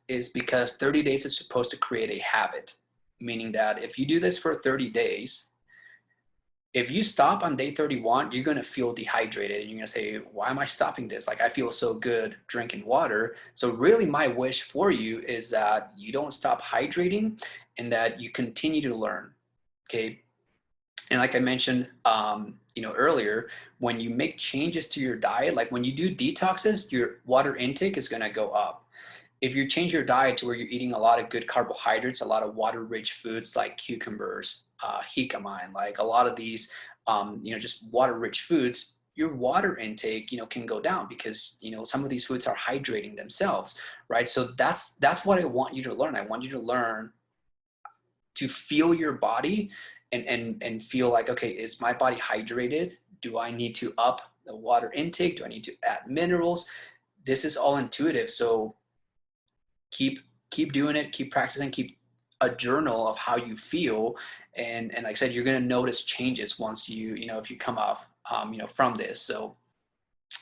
is because 30 days is supposed to create a habit. meaning that if you do this for 30 days, if you stop on day 31, you're going to feel dehydrated and you're going to say, why am I stopping this? Like, I feel so good drinking water. So really my wish for you is that you don't stop hydrating and that you continue to learn. Okay. And like I mentioned, earlier, when you make changes to your diet, like when you do detoxes, your water intake is going to go up. If you change your diet to where you're eating a lot of good carbohydrates, a lot of water-rich foods like cucumbers, jicama, like a lot of these, just water-rich foods, your water intake, can go down because, some of these foods are hydrating themselves, right? So that's what I want you to learn. I want you to learn to feel your body and feel like, okay, is my body hydrated? Do I need to up the water intake? Do I need to add minerals? This is all intuitive. So keep doing it, keep practicing, keep a journal of how you feel. And like I said, you're going to notice changes once if you come off, from this. So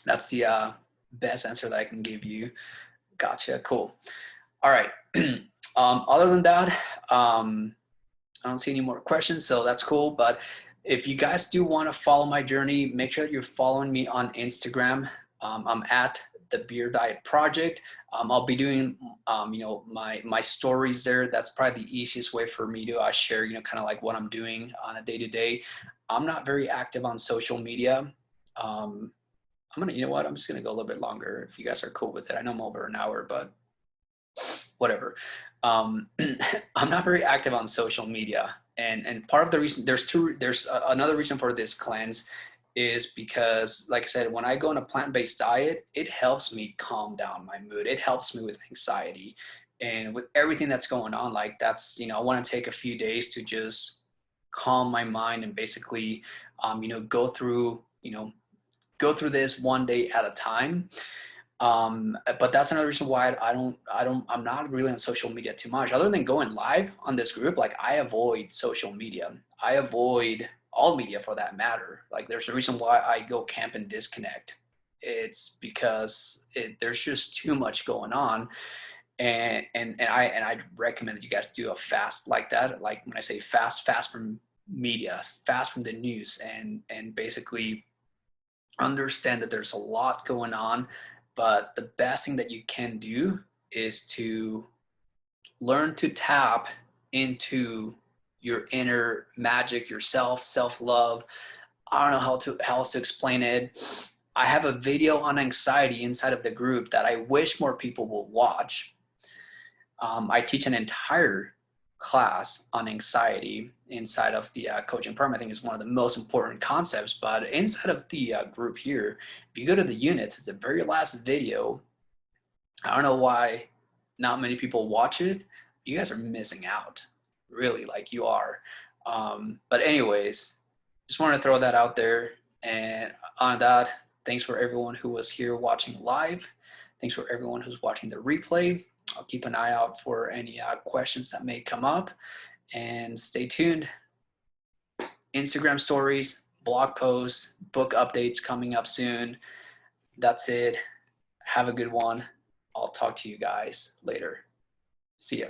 that's the best answer that I can give you. Gotcha. Cool. All right. Other than that, I don't see any more questions, so that's cool. But if you guys do want to follow my journey, make sure that you're following me on Instagram. I'm at the Beer Diet Project. I'll be doing, my stories there. That's probably the easiest way for me to share, kind of like what I'm doing on a day-to-day. I'm not very active on social media. I'm just gonna go a little bit longer if you guys are cool with it. I know I'm over an hour, but whatever. I'm not very active on social media, and part of the reason there's another reason for this cleanse is because, like I said, when I go on a plant-based diet, it helps me calm down my mood. It helps me with anxiety, and with everything that's going on, like that's, I want to take a few days to just calm my mind and basically, go through this one day at a time. But that's another reason why I'm not really on social media too much. Other than going live on this group, like I avoid social media. I avoid all media for that matter. Like there's a reason why I go camp and disconnect. It's because there's just too much going on. And I recommend that you guys do a fast like that. Like when I say fast from media, fast from the news, and basically understand that there's a lot going on. But the best thing that you can do is to learn to tap into your inner magic, yourself, self-love. I don't know how else to explain it. I have a video on anxiety inside of the group that I wish more people will watch. I teach an entire class on anxiety inside of the coaching program. I think is one of the most important concepts. But inside of the group here, if you go to the units, it's the very last video. I don't know why not many people watch it. You guys are missing out, really, like you are. But anyways, just wanted to throw that out there. And on that, thanks for everyone who was here watching live. Thanks for everyone who's watching the replay. I'll keep an eye out for any questions that may come up, and stay tuned. Instagram stories, blog posts, book updates coming up soon. That's it. Have a good one. I'll talk to you guys later. See ya.